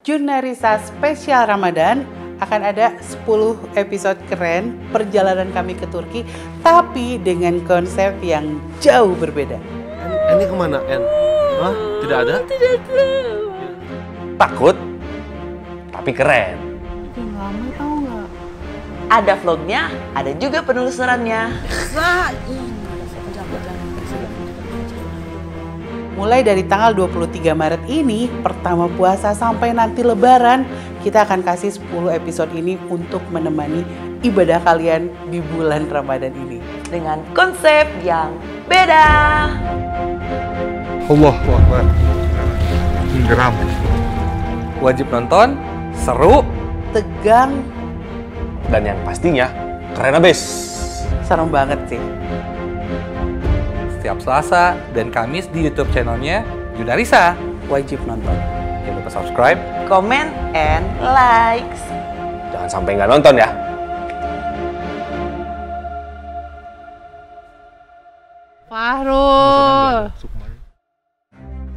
Jurnarisa spesial Ramadan. Akan ada 10 episode keren perjalanan kami ke Turki, tapi dengan konsep yang jauh berbeda. Ini kemana, En? Hah? Tidak ada? Tidak tahu. Takut, tapi keren. Lama tau nggak? Ada vlognya, ada juga penelusurannya. Mulai dari tanggal 23 Maret ini, pertama puasa sampai nanti Lebaran, kita akan kasih 10 episode ini untuk menemani ibadah kalian di bulan Ramadan ini. Dengan konsep yang beda. Allahu Akbar. Geram. Wajib nonton, seru, Tegang, dan yang pastinya keren abis. serem banget sih. Setiap Selasa dan Kamis di YouTube channelnya Jurnarisa. Wajib nonton. Jangan lupa subscribe, Comment and likes. jangan sampai nggak nonton ya. Fahrul.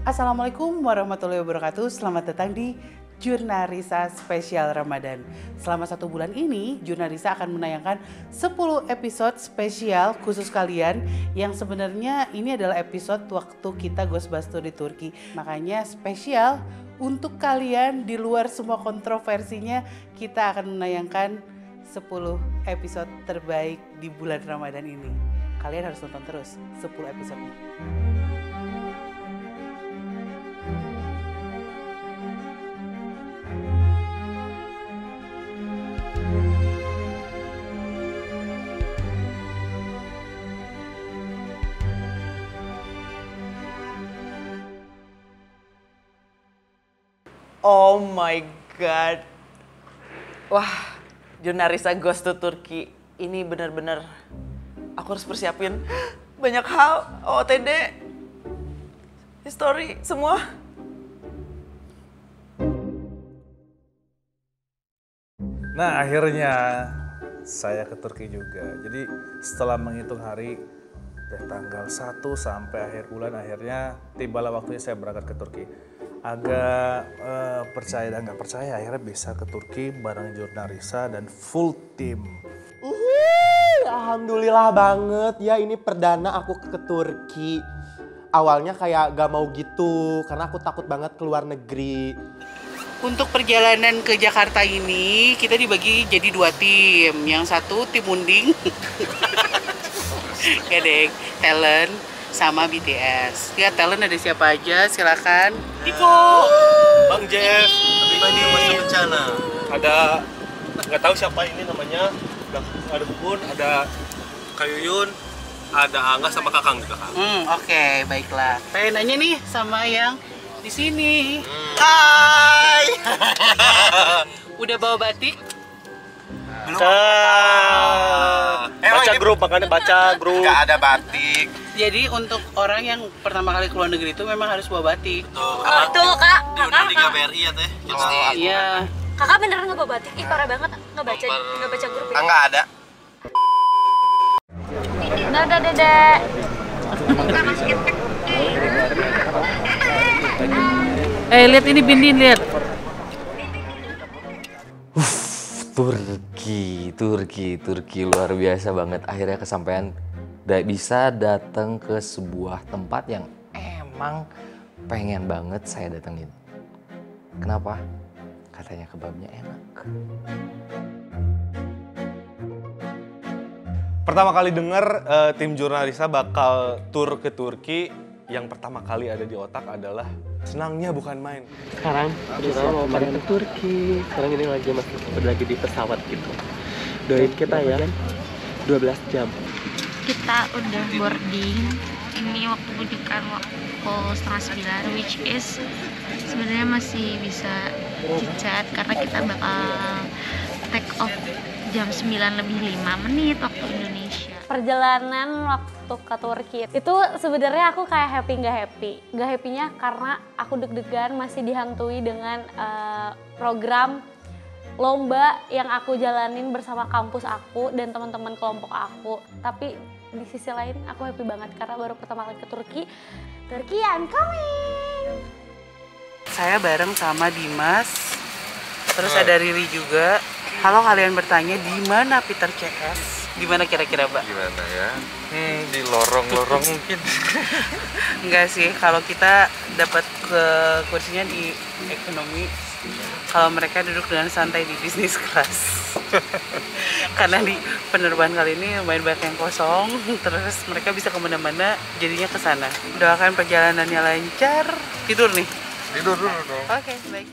Assalamualaikum warahmatullahi wabarakatuh. Selamat datang di Jurnarisa spesial Ramadan. Selama 1 bulan ini, Jurnarisa akan menayangkan 10 episode spesial khusus kalian yang sebenarnya ini adalah episode waktu kita Ghostbusters di Turki. Makanya spesial untuk kalian di luar semua kontroversinya, kita akan menayangkan 10 episode terbaik di bulan Ramadan ini. Kalian harus nonton terus 10 episodenya. Oh my god. Wah, Jurnarisa Ghost to Turki. Ini benar-benar aku harus persiapin banyak hal, OOTD, history, semua. Nah, akhirnya saya ke Turki juga. Jadi setelah menghitung hari dari tanggal 1 sampai akhir bulan, akhirnya tibalah waktunya saya berangkat ke Turki. Agak percaya dan nggak percaya, akhirnya bisa ke Turki bareng Jurnarisa dan full team. Alhamdulillah banget ya, ini perdana aku ke Turki. Awalnya kayak gak mau gitu karena aku takut banget keluar negeri. Untuk perjalanan ke Jakarta ini kita dibagi jadi 2 tim. Yang satu tim unding, Gedeng, talent sama BTS. Lihat talent ada siapa aja, silakan. Iko, Bang Jeff, pribadi masa bencana. Ada nggak tahu siapa ini namanya. Ada Bubun, ada Kayuyun, ada Angga sama Kakang juga kan. Oke, baiklah. Pengen nanya nih sama yang di sini. Hai. Udah bawa batik? Belum. Baca grup, makanya baca grup. Nggak ada batik. Jadi untuk orang yang pertama kali keluar negeri itu memang harus bawa batik. Betul kak. Diundang di KBRI ya teh. Iya. Kakak beneran nggak bawa batik? Ih parah banget nggak baca grup ya. Nggak ada. Dadah dedek. Lihat ini Bindin, lihat. Turki luar biasa banget. Akhirnya kesampaian bisa datang ke sebuah tempat yang emang pengen banget saya datengin. Kenapa? Katanya kebabnya enak. Pertama kali dengar tim Jurnarisa bakal tur ke Turki, yang pertama kali ada di otak adalah senangnya bukan main. Sekarang kita mau balik ke Turki. Sekarang ini lagi di pesawat gitu. Doain kita ya. 12 jam. Kita udah boarding. Ini waktu budikan pukul 8:30, which is sebenarnya masih bisa chit-chat karena kita bakal take off jam 9:05 waktu Indonesia. Perjalanan waktu ke Turki itu sebenarnya aku kayak happy nggak happynya karena aku deg-degan masih dihantui dengan program lomba yang aku jalanin bersama kampus aku dan teman-teman kelompok aku. Tapi di sisi lain aku happy banget karena baru pertama kali ke Turki. Turki I'm coming. Saya bareng sama Dimas, Terus ada Riri juga. Kalau kalian bertanya di mana Peter CS? Di mana kira-kira, Mbak? Gimana ya? Di lorong-lorong mungkin. Enggak sih, kalau kita dapat ke kursinya di ekonomi, kalau mereka duduk dengan santai di bisnis kelas. Karena di penerbangan kali ini lumayan banyak yang kosong, terus mereka bisa kemana-mana, jadinya ke sana. Doakan perjalanannya lancar. Tidur nih? Tidur dulu dong. Oke, baik.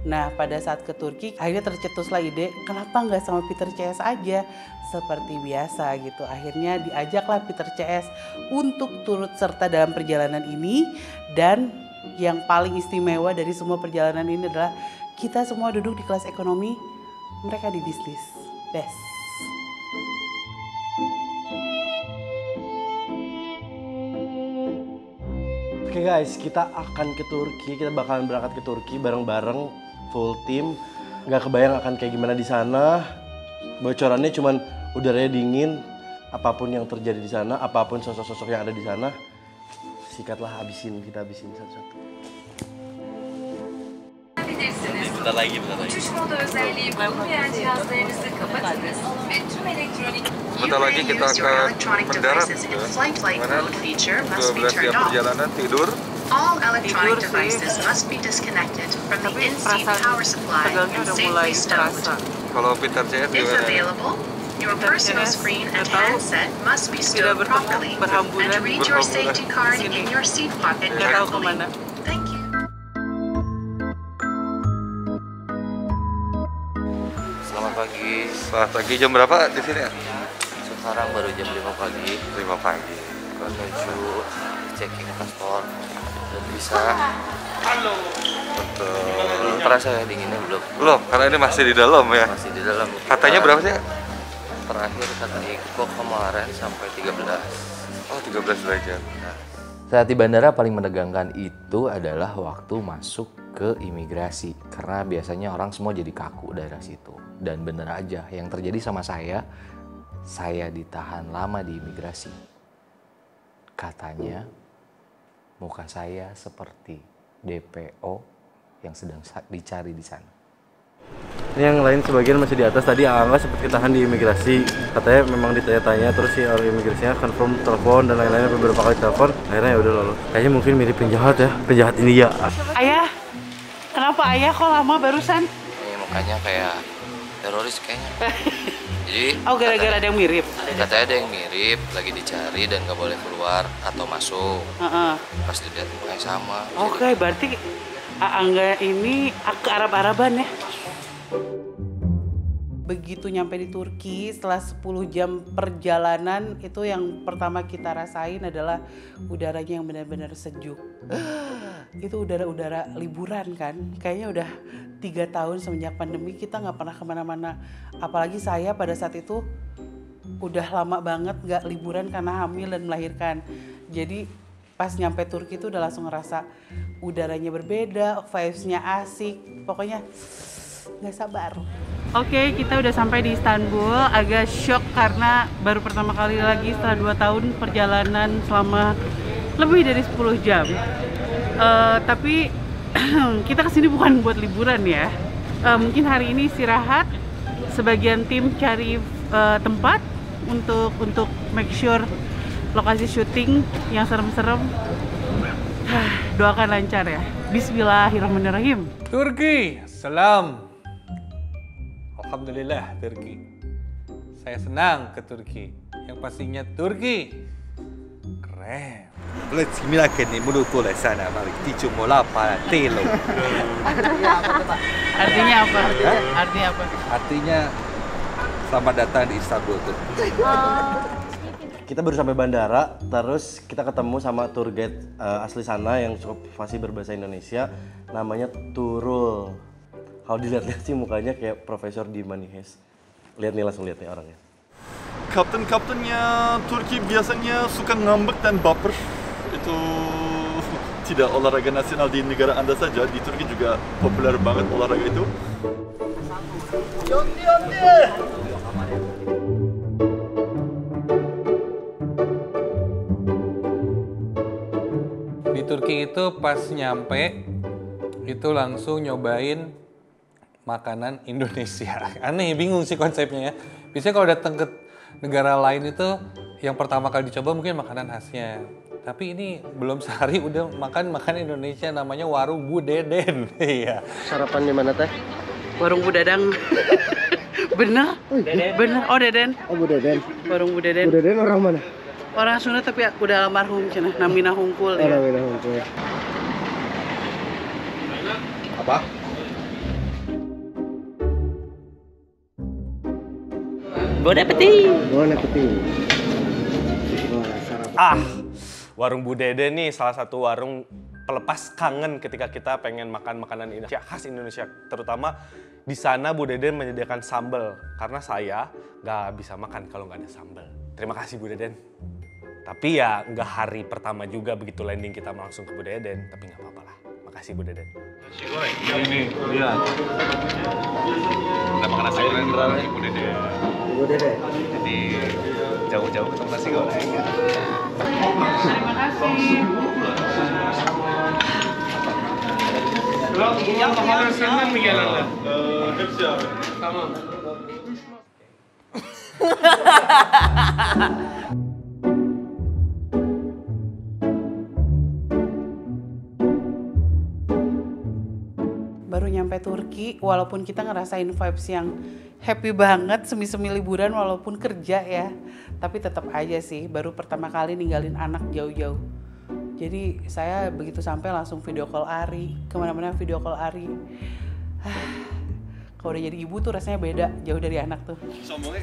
Nah, pada saat ke Turki, akhirnya tercetuslah ide, kenapa nggak sama Peter CS aja? Seperti biasa gitu. Akhirnya diajaklah Peter CS untuk turut serta dalam perjalanan ini. Dan yang paling istimewa dari semua perjalanan ini adalah kita semua duduk di kelas ekonomi, mereka di bisnis. Best. Oke guys, kita akan ke Turki. Kita bakalan berangkat ke Turki bareng-bareng, full team. Nggak kebayang akan kayak gimana di sana. Bocorannya cuman udaranya dingin. Apapun yang terjadi di sana, apapun sosok-sosok yang ada di sana, sikatlah kita habisin satu-satu. Bentar lagi. Uçuş modu özelliği bulunmayan cihazlarınızı kapatınız ve tüm elektronik... Sebentar lagi kita akan mendarat ke 12 jam perjalanan tidur. All electronic devices must be disconnected from the in-seat power supply and safely stowed. Kalau Peter CS If gimana? available, your personal screen and handset must be stowed properly and read your safety card in your seat pocket carefully. Thank you. Selamat pagi. Selamat pagi, jam berapa di sini ya? Sekarang baru jam 5 pagi. 5 pagi. Menuju checking paspor dan visa. Betul. Belum terasa ya dinginnya belum? Belum, karena ini masih di dalam ya. Masih di dalam. Katanya berapa sih? Terakhir kata Iko kemarin sampai 13. Oh, 13 derajat. Saat di bandara paling menegangkan itu adalah waktu masuk ke imigrasi. Karena biasanya orang semua jadi kaku daerah situ. Dan bener aja, yang terjadi sama saya ditahan lama di imigrasi. Katanya muka saya seperti DPO yang sedang dicari di sana. Ini yang lain sebagian masih di atas. Tadi Angga sempat ditahan di imigrasi. Katanya memang ditanya-tanya, terus si orang imigrasinya confirm telepon dan lain-lain, beberapa kali telepon. Akhirnya ya udah lolos. Kayaknya mungkin mirip penjahat ya, penjahat India. Ayah, kenapa ayah kok lama barusan? Ini mukanya kayak teroris kayaknya. Jadi Oh, gara-gara ada yang mirip. katanya ada yang mirip, lagi dicari dan nggak boleh keluar atau masuk. Pas dilihat mukanya sama. Oke, berarti Angga ini ke Arab-Araban ya? Begitu nyampe di Turki, setelah 10 jam perjalanan, itu yang pertama kita rasain adalah udaranya yang benar-benar sejuk. Itu udara-udara liburan kan, kayaknya udah 3 tahun semenjak pandemi kita nggak pernah kemana-mana. Apalagi saya pada saat itu udah lama banget nggak liburan karena hamil dan melahirkan. Jadi pas nyampe Turki itu udah langsung ngerasa udaranya berbeda, vibes-nya asik, pokoknya nggak sabar. Oke, kita udah sampai di Istanbul. Agak shock karena baru pertama kali lagi setelah 2 tahun perjalanan selama lebih dari 10 jam. Tapi kita kesini bukan buat liburan ya. Mungkin hari ini istirahat. Sebagian tim cari tempat untuk make sure lokasi syuting yang serem-serem. Doakan lancar ya. Bismillahirrahmanirrahim. Turki, salam. Alhamdulillah Turki. Saya senang ke Turki. Yang pastinya Turki keren. Let's gimanakan nih menuju ke sana, mari ticu mola para telo. Artinya apa? Artinya apa? Artinya selamat datang di Istanbul tuh. Kita baru sampai bandara, terus kita ketemu sama tour guide asli sana yang cukup fasih berbahasa Indonesia, namanya Turul. Kalau dilihat-lihat sih mukanya kayak Profesor di Manihes. Lihat nih, langsung lihat nih orangnya. Kapten-kaptennya Turki biasanya suka ngambek dan baper. Itu tidak olahraga nasional di negara Anda saja, di Turki juga populer banget olahraga itu. Di Turki itu pas nyampe itu langsung nyobain makanan Indonesia. Aneh, bingung sih konsepnya ya. Biasanya kalau datang ke negara lain itu yang pertama kali dicoba mungkin makanan khasnya. Tapi ini belum sehari udah makan makanan Indonesia namanya warung Bu Deden. Iya. Sarapan di mana teh? Warung Bu Dadang. Bener? Bener. Oh Deden. Oh Bu Deden. Warung Bu Deden. Bu Deden orang mana? Orang Sunda tapi udah almarhum cenah. Namina Hungkul ya. Namina Hungkul. Apa? Bon appetit. Bon appetit. Warung Bu Dede nih salah satu warung pelepas kangen ketika kita pengen makan makanan Indonesia khas Indonesia. Terutama di sana Bu Deden menyediakan sambal karena saya nggak bisa makan kalau nggak ada sambal. Terima kasih Bu Deden. Tapi ya nggak hari pertama juga begitu landing kita langsung ke Bu Deden. Tapi nggak apa-apa lah. Makasih Bu Deden. Ini lihat. Kita makan nasi goreng di Bu Dede. Bu Deden. Jadi jauh-jauh ketemu nasi goreng. Terima kasih. Yang kemarin senang nih jalan. Sama. Baru nyampe Turki, walaupun kita ngerasain vibes yang happy banget, semi-semi liburan walaupun kerja ya. Tapi tetap aja sih, baru pertama kali ninggalin anak jauh-jauh. Jadi saya begitu sampai langsung video call Ari, kemana-mana video call Ari. Kalau udah jadi ibu tuh rasanya beda, jauh dari anak tuh.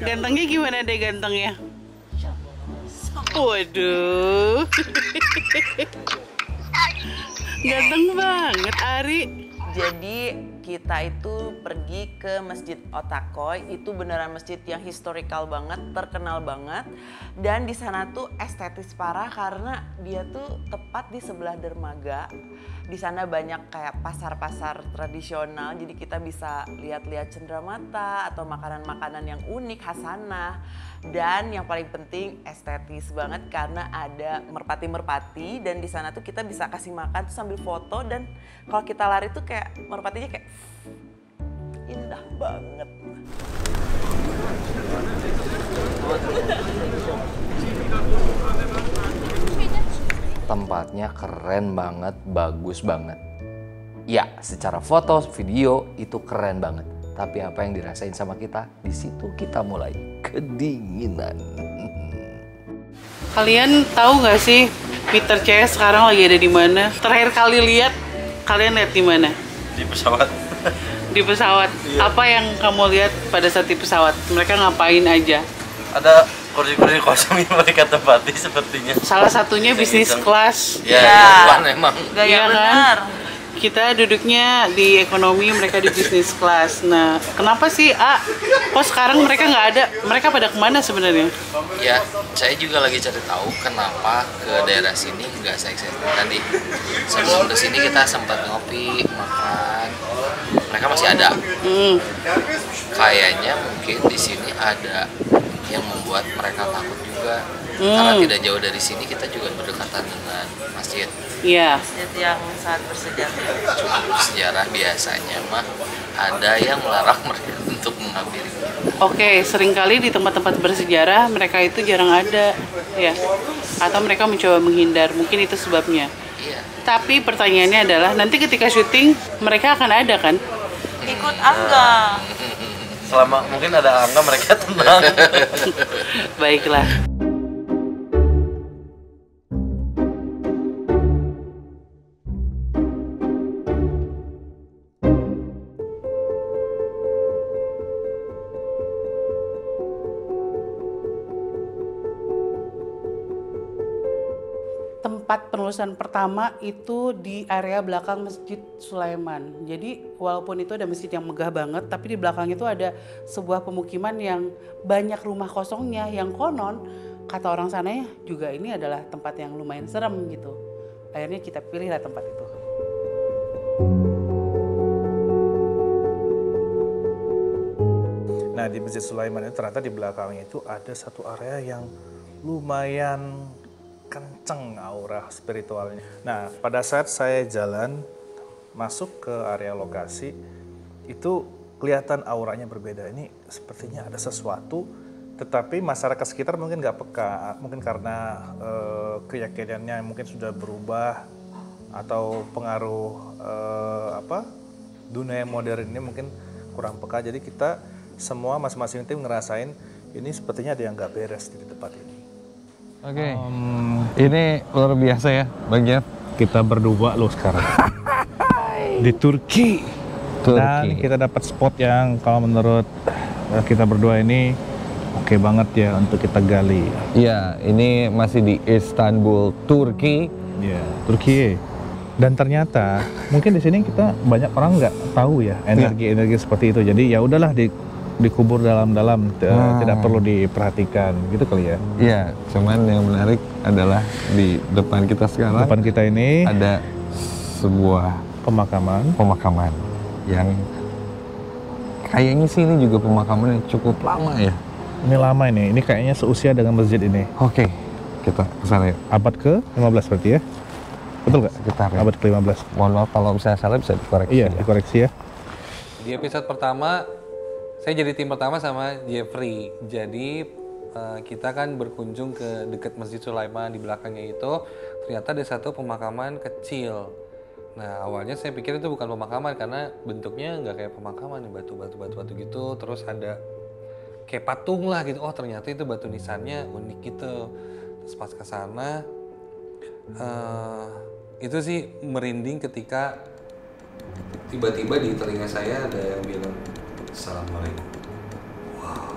Gantengnya gimana deh gantengnya? Waduh. Ganteng banget Ari. Jadi kita itu pergi ke Masjid Otakoy, itu beneran masjid yang historical banget, terkenal banget. Dan di sana tuh estetis parah karena dia tuh tepat di sebelah dermaga. Di sana banyak kayak pasar-pasar tradisional, jadi kita bisa lihat-lihat cenderamata atau makanan-makanan yang unik khas sana. Dan yang paling penting estetis banget karena ada merpati-merpati dan di sana tuh kita bisa kasih makan tuh sambil foto dan kalau kita lari tuh kayak merpatinya kayak indah banget. Tempatnya keren banget, bagus banget. Ya, secara foto, video itu keren banget. Tapi apa yang dirasain sama kita, di situ kita mulai kedinginan. Kalian tahu nggak sih Peter CS sekarang lagi ada di mana? Terakhir kali lihat, kalian lihat di mana? Di pesawat. Di pesawat. Apa yang kamu lihat pada saat di pesawat? Mereka ngapain aja? Ada kursi-kursi kosong yang mereka tempati sepertinya. Salah satunya bisnis kelas. Ya, emang. Gaya Kan? benar. Kita duduknya di ekonomi, mereka di bisnis kelas. Nah, kenapa sih, kok sekarang mereka nggak ada? Mereka pada kemana sebenarnya? Ya, saya juga lagi cari tahu kenapa ke daerah sini nggak se-excited tadi. Sebelum ke sini kita sempat ngopi, makan. Mereka masih ada. Kayaknya mungkin di sini ada yang membuat mereka takut juga. Karena tidak jauh dari sini kita juga berdekatan dengan masjid. Iya. Masjid yang sangat bersejarah. Cuma bersejarah biasanya mah ada yang melarang mereka untuk menghampiri. Oke, seringkali di tempat-tempat bersejarah mereka itu jarang ada, ya. Atau mereka mencoba menghindar, mungkin itu sebabnya. Iya. Tapi pertanyaannya adalah nanti ketika syuting mereka akan ada kan? Ikut Angga. Selama mungkin ada Angga mereka tenang. Baiklah. Tempat penulisan pertama itu di area belakang Masjid Sulaiman. Jadi walaupun itu ada masjid yang megah banget, tapi di belakang itu ada sebuah pemukiman yang banyak rumah kosongnya, yang konon kata orang sana juga ini adalah tempat yang lumayan serem gitu. Akhirnya kita pilihlah tempat itu. Nah, di Masjid Sulaiman itu ternyata di belakangnya itu ada satu area yang lumayan kenceng aura spiritualnya. Nah, pada saat saya jalan masuk ke area lokasi, itu kelihatan auranya berbeda. Ini sepertinya ada sesuatu, tetapi masyarakat sekitar mungkin nggak peka, mungkin karena keyakinannya mungkin sudah berubah atau pengaruh dunia modern ini mungkin kurang peka. Jadi kita semua masing-masing tim ngerasain ini sepertinya ada yang nggak beres di tempat ini. Oke, ini luar biasa ya Bang Jeff. Kita berdua loh sekarang di Turki. Dan kita dapat spot yang kalau menurut kita berdua ini oke banget ya untuk kita gali. Iya, ini masih di Istanbul, Turki. Iya, Turki. Dan ternyata mungkin di sini kita banyak orang nggak tahu ya energi-energi seperti itu. Jadi ya udahlah dikubur dalam-dalam, tidak perlu diperhatikan gitu kali ya. Iya, cuman yang menarik adalah di depan kita sekarang. Depan kita ini ada sebuah pemakaman yang kayaknya sih ini juga pemakaman yang cukup lama ya. Ini lama ini kayaknya seusia dengan masjid ini. Oke, kita kesana yuk. Abad ke-15 berarti ya? Betul nggak? Sekitar ya. Abad ke-15. Mohon maaf kalau misalnya salah bisa dikoreksi. Iya, dikoreksi ya. Di episode pertama, saya jadi tim pertama sama Jeffrey. Jadi kita kan berkunjung ke dekat Masjid Sulaiman, di belakangnya itu ternyata ada satu pemakaman kecil. Nah awalnya saya pikir itu bukan pemakaman karena bentuknya nggak kayak pemakaman, batu gitu. Terus ada kayak patung lah gitu. Oh ternyata itu batu nisannya unik gitu. Terus pas ke sana itu sih merinding ketika tiba-tiba di telinga saya ada yang bilang Assalamualaikum. Wow.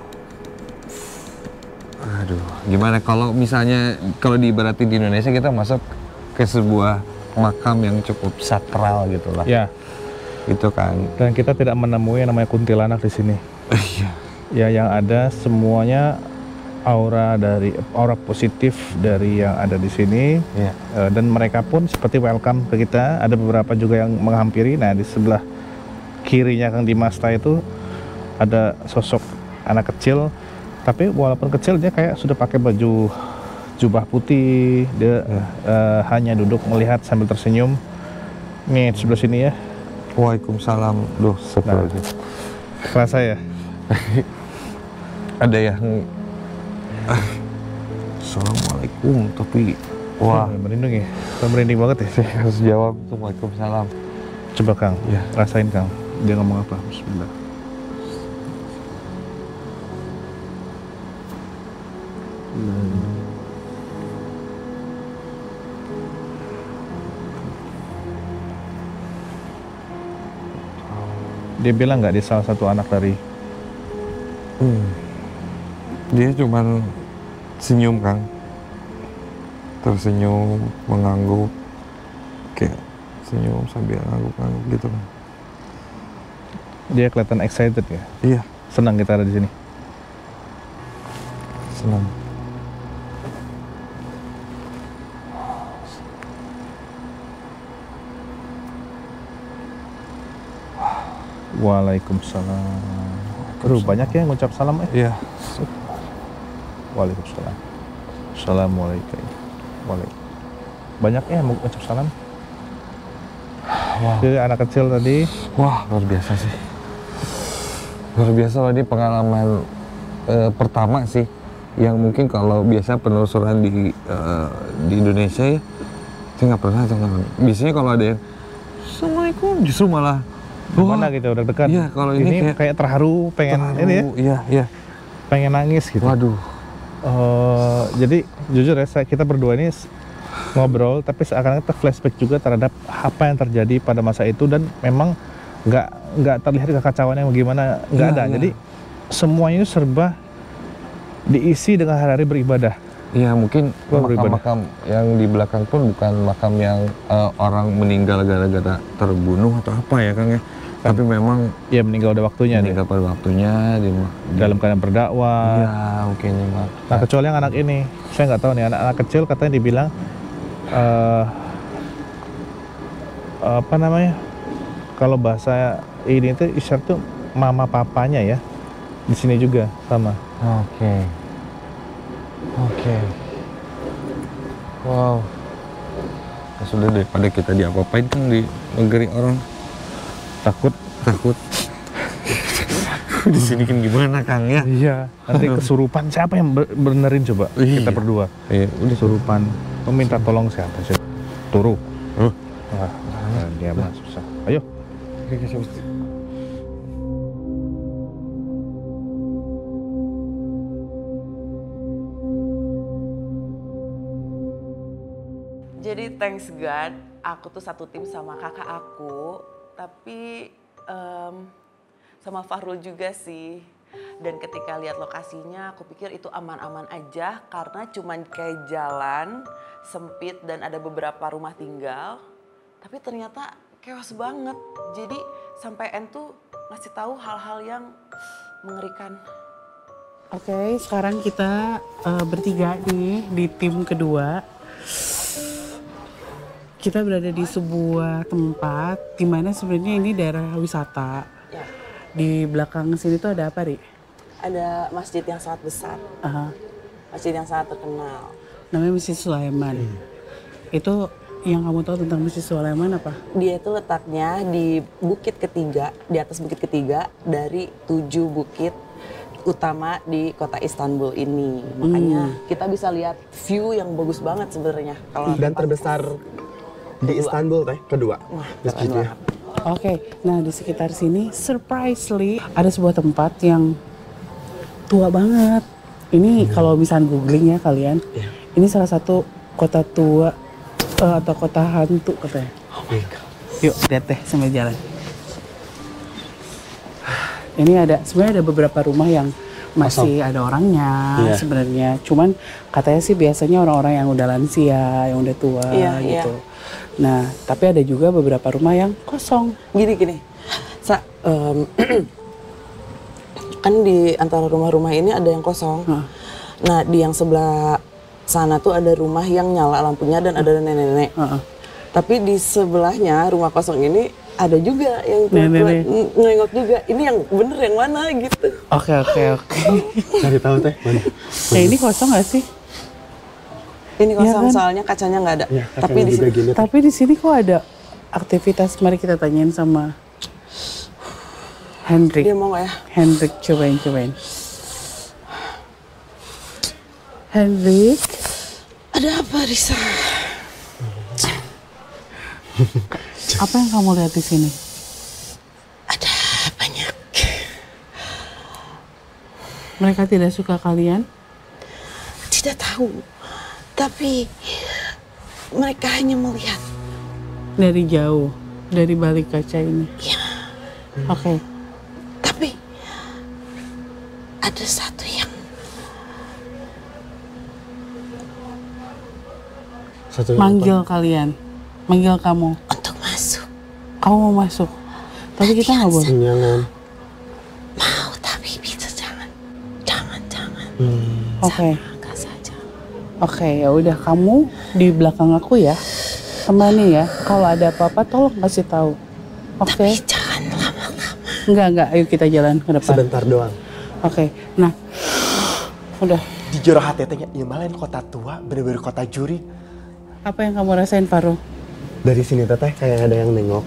Aduh, gimana kalau misalnya kalau diibaratin di Indonesia kita masuk ke sebuah makam yang cukup sakral gitu lah. Ya. Itu kan. Dan kita tidak menemui yang namanya kuntilanak di sini. Iya. Ya, yang ada semuanya aura positif dari yang ada di sini. Iya. Dan mereka pun seperti welcome ke kita. Ada beberapa juga yang menghampiri. Nah, di sebelah kirinya Kang Dimasta itu ada sosok anak kecil. Tapi walaupun kecil dia kayak sudah pakai baju jubah putih, dia hanya duduk melihat sambil tersenyum. Nih sebelah sini ya. Waalaikumsalam. Duh, sebelah kerasa ya. Ada yang Assalamualaikum, tapi wah merinding ya. Merinding banget ya. Saya harus jawab Waalaikumsalam. Coba Kang, ya rasain Kang. Dia ngomong apa? Bismillah. Dia bilang nggak dia salah satu anak dari dia cuman senyum Kang, tersenyum mengangguk, kayak senyum sambil ngangguk-ngangguk gitu kan. Dia kelihatan excited ya? Iya. Senang kita ada di sini. Senang. Waalaikumsalam. Aduh, banyak ya yang ngucap salam ya? Iya. Waalaikumsalam. Assalamualaikum. Waalaikumsalam. Banyak ya yang ngucap salam. Wow. Ke anak kecil tadi. Wah, luar biasa sih. Luar biasa loh, ini pengalaman pertama sih. Yang mungkin kalau biasa penelusuran di Indonesia ya, saya nggak pernah. Biasanya kalau ada yang Assalamualaikum, justru malah gimana gitu, udah dekat. Iya, kalau ini kayak terharu, pengen ini ya. Iya, iya. Pengen nangis gitu. Waduh. Jadi jujur ya, kita berdua ini ngobrol, tapi seakan-akan kita flashback juga terhadap apa yang terjadi pada masa itu, dan memang nggak terlihat kekacauannya bagaimana, nggak ada. Jadi semuanya itu serba diisi dengan hari-hari beribadah. Iya, mungkin makam-makam yang di belakang pun bukan makam yang orang meninggal gara-gara terbunuh atau apa ya Kang ya. Tapi memang ya meninggal pada waktunya. Meninggal pada waktunya dalam keadaan berdakwah. Iya, mungkin ya. Nah, kecuali yang anak ini, saya nggak tahu nih, anak kecil katanya dibilang apa namanya? Kalau bahasa ini itu isyarat tuh mama papanya ya. Di sini juga sama. Oke. Wow. Ya sudah, daripada kita diapa-apain kan di negeri orang. Takut. di sini kan gimana Kang ya? Iya, nanti kesurupan siapa yang benerin coba? Kita berdua. Iya, udah Kesurupan. Lo minta tolong siapa sih? Turu. Wah, dia mah susah. Ayo. Oke, coba. Jadi thanks God, aku tuh satu tim sama kakak aku, tapi sama Fahrul juga sih. Dan ketika lihat lokasinya, aku pikir itu aman-aman aja karena cuman kayak jalan sempit dan ada beberapa rumah tinggal. Tapi ternyata chaos banget. Jadi sampai N tuh ngasih tahu hal-hal yang mengerikan. Oke, sekarang kita bertiga nih di tim kedua. Kita berada di sebuah tempat di mana sebenarnya ini daerah wisata. Ya. Di belakang sini tuh ada apa, Ri? Ada masjid yang sangat besar. Masjid yang sangat terkenal. Namanya Masjid Sulaiman. Itu yang kamu tahu tentang Masjid Sulaiman apa? Dia itu letaknya di bukit ketiga, di atas bukit ketiga dari 7 bukit utama di kota Istanbul ini. Makanya kita bisa lihat view yang bagus banget sebenarnya. Dan terbesar di Istanbul teh, kedua masjidnya. Oke, nah di sekitar sini surprisingly ada sebuah tempat yang tua banget. Ini kalau misalnya googling ya kalian, ini salah satu kota tua atau kota hantu katanya. Yuk lihat deh sambil jalan. Ini sebenarnya ada beberapa rumah yang masih ada orangnya sebenarnya. Cuman katanya sih biasanya orang-orang yang udah lansia, yang udah tua gitu. Nah, tapi ada juga beberapa rumah yang kosong. Gini. Kan di antara rumah-rumah ini ada yang kosong. Nah, di yang sebelah sana tuh ada rumah yang nyala lampunya dan ada nenek-nenek. Tapi di sebelahnya rumah kosong ini ada juga yang nengok juga. Ini yang bener yang mana gitu. Oke. Cari tahu teh mana. Nah, ini kosong nggak sih? Ini kosong Ya kan? soalnya kacanya nggak ada. Ya, Tapi di sini kok ada aktivitas? Mari kita tanyain sama Hendrik. Dia mau nggak ya? Hendrik, cobain. Hendrik. Ada apa, Risa? Apa yang kamu lihat di sini? Ada banyak. Mereka tidak suka kalian? Tidak tahu. Tapi mereka hanya melihat. Dari jauh, dari balik kaca ini? Ya. Oke. Tapi ada satu yang manggil kalian, manggil kamu untuk masuk. Kamu mau masuk, tapi kita nggak boleh. Jangan. Mau tapi bisa jangan. Oke. Oke, ya udah kamu di belakang aku ya, temani ya. Kalau ada apa-apa tolong kasih tahu. Oke. Tapi jangan lama-lama. Enggak, ayo kita jalan ke depan. Sebentar doang. Oke, nah, udah. Di jero hati teh ieu mah lain kota tua, bener-bener kota juri. Apa yang kamu rasain, Faro? Dari sini teh kayak ada yang nengok.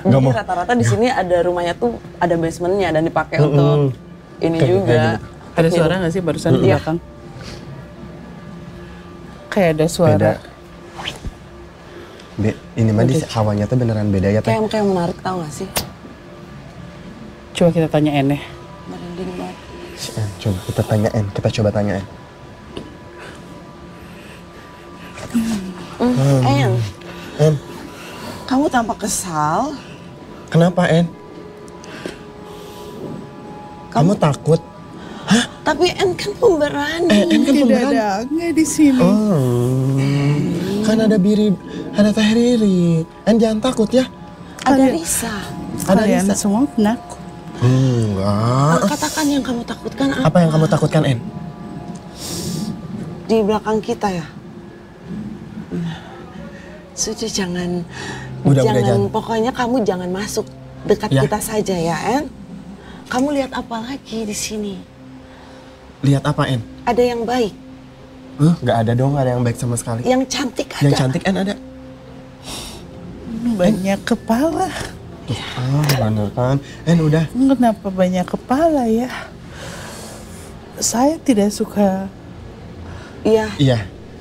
Jadi rata-rata di sini ada rumahnya tuh ada basementnya dan dipakai untuk ini juga. Ada suara nggak sih barusan di belakang? Kayak ada suara. Ini mah di hawanya tuh beneran beda ya teh. Kayak menarik, tau gak sih? Coba kita tanya N ya. Merinding banget. Coba kita tanyain, kita coba tanyain. En, kamu tampak kesal. Kenapa En? Kamu takut? Hah? Tapi En kan pemberani. En kan Tidak pemberani. ada nggak di sini. Kan ada ada Teh Riri. En jangan takut ya. Ada Risa. Ada Kalian Risa. semua penakut. Enggak. Katakan yang kamu takutkan apa? Apa yang kamu takutkan En? Di belakang kita ya. Sudah jangan. Udah, jangan. Pokoknya kamu jangan masuk dekat Ya. kita saja ya, En. Kamu lihat apa lagi di sini? Lihat apa En? Ada yang baik. Nggak ada dong, nggak ada yang baik sama sekali. Yang cantik ada. Yang cantik En ada. Banyak kepala. Bener kan? Udah. Kenapa banyak kepala ya? Saya tidak suka. Iya.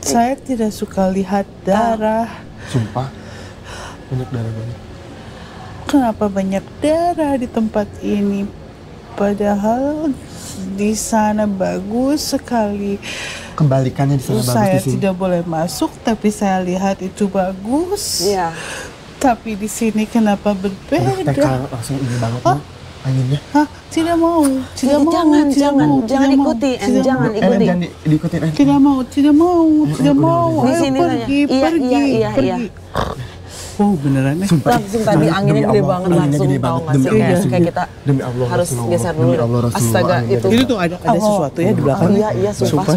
Saya tidak suka lihat darah. Sumpah. Banyak darah banget. Kenapa banyak darah di tempat ini? Padahal di sana bagus sekali. Kebalikannya di sana bagus Saya di sini. tidak boleh masuk, tapi saya lihat itu bagus. Iya. Tapi di sini kenapa berbeda? TK langsung ini banget nih anginnya. Hah? Tidak mau. Tidak mau. Jangan tidak mau, jangan tidak mau, ikuti, tidak jangan mau. ikuti. Jangan diikutin. Tidak mau, tidak mau, tidak mau. Di Ayo sini pergi, saja. pergi, Iya. pergi. Oh beneran ya? Langsung tadi anginnya gede banget langsung tahu nggak sih kayak kita Demi Allah harus Rasulullah. geser dulu. Demi Allah Rasulullah. Astaga itu. Itu tuh ada sesuatu ya di belakang. Iya, sumpah.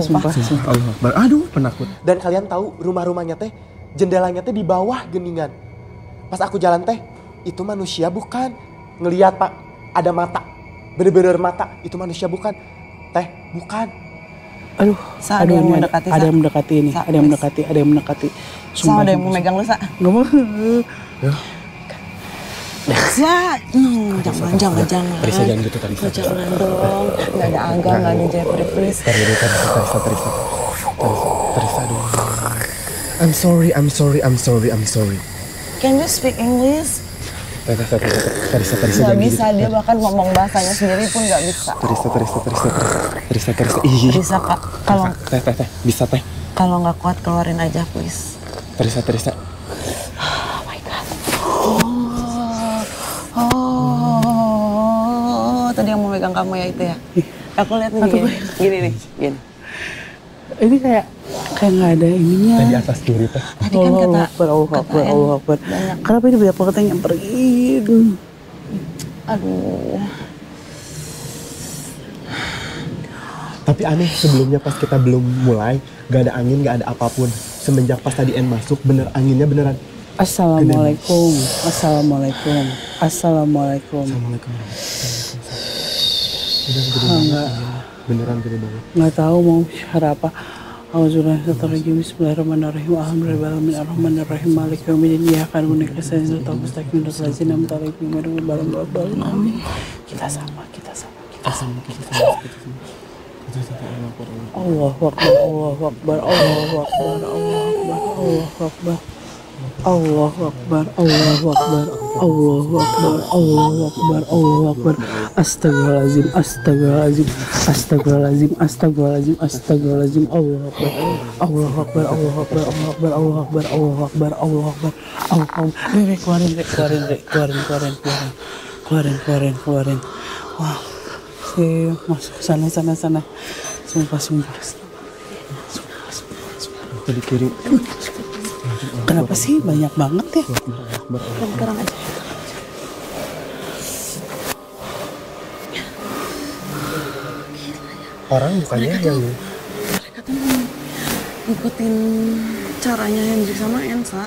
Allah Akbar. Aduh, penakut. Dan kalian tahu rumah-rumahnya teh jendelanya teh di bawah geningan. Pas aku jalan teh, itu manusia bukan. Ngelihat Pak, ada mata. Bener-bener mata, itu manusia bukan. Teh, bukan. Aduh, Sa, ada yang mendekati, Sa. Ada yang mendekati ini, Sa, ada yang mendekati, ada yang mendekati. Sama ada yang mau megang lu, Sa. Nggak mau. Sa, jangan. Terisa jangan gitu, Terisa. Jangan dong, nggak ada Angga, nggak ada Jeffrey, please. Terisa dulu. I'm sorry. Can you speak English? Terisa Nggak bisa, dia bahkan ngomong bahasanya sendiri pun nggak bisa. Terisa. Bisa, Kak. Kalau Teh, bisa teh. kalau nggak kuat keluarin aja, please. Terisa. Oh my God. Oh, tadi yang mau megang kamu ya itu ya? Aku lihat nih gini. Ini kayak nggak ada ininya. Tadi atas kiri teh. Tadi kan kata Allah Akbar. Kenapa ini banyak banget yang pergi? aduh. Tapi aneh sebelumnya pas kita belum mulai, gak ada angin, gak ada apapun. Semenjak pas tadi masuk, anginnya beneran. Assalamualaikum. Beneran gede banget. Nggak tahu mau syara apa. Auzubillahi bismillahirrahmanirrahim. Alhamdulillahirrahmanirrahim. Maliki yaumiddin. Iyyaka na'budu wa iyyaka nasta'in. Ihdinas mustaqim siratal ladzina an'amta 'alaihim ghairil maghdubi 'alaihim. Amin. Kita sama. Allahu Akbar. Astagfirullahaladzim. Allahu Akbar. Keluarin. Wah, masuk ke sana. Sumpah. Tadi kiri. Kenapa sih banyak banget ya? Kurang aja. Orang bukannya yang Mereka tuh ngikutin caranya Hendrik sama Ensa.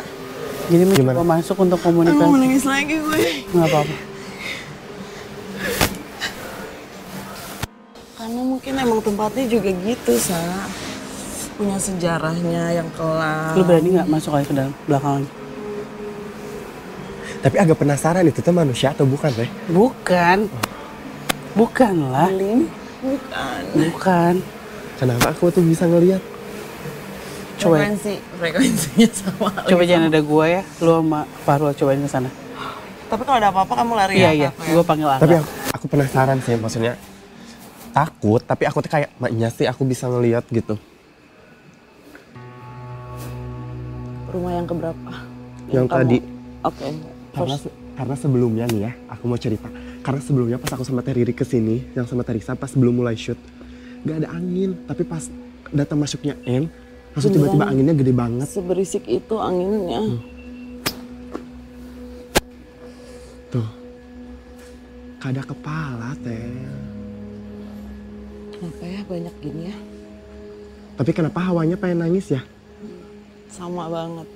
Jadi mencoba masuk untuk komunikasi. Mau nangis lagi gue. Nggak apa-apa. Karena mungkin emang tempatnya juga gitu, Sa. Punya sejarahnya yang kelam. Lu berani nggak masuk aja ke dalam belakang? Tapi agak penasaran itu tuh manusia atau bukan teh? Bukan lah. Bukan. Kenapa aku tuh bisa ngelihat? Coba. Frekuensinya sama. Coba jangan ada gua ya. Lu sama Farul cobain ke sana. Tapi kalau ada apa-apa kamu lari ya? Iya. Gua panggil Angga. Tapi aku penasaran sih, maksudnya takut. Tapi aku tuh kayak maknya sih aku bisa ngelihat gitu. Rumah yang keberapa? Yang tadi. Oke. Karena sebelumnya nih ya, aku mau cerita. Karena sebelumnya pas aku sama Teh Riri kesini, yang sama Terisa pas belum mulai shoot, gak ada angin. Tapi pas datang masuknya langsung tiba-tiba anginnya gede banget. Seberisik itu anginnya. Tuh, kada kepala Teh. Kenapa ya banyak gini ya? Tapi kenapa hawanya pengen nangis ya? Sama banget.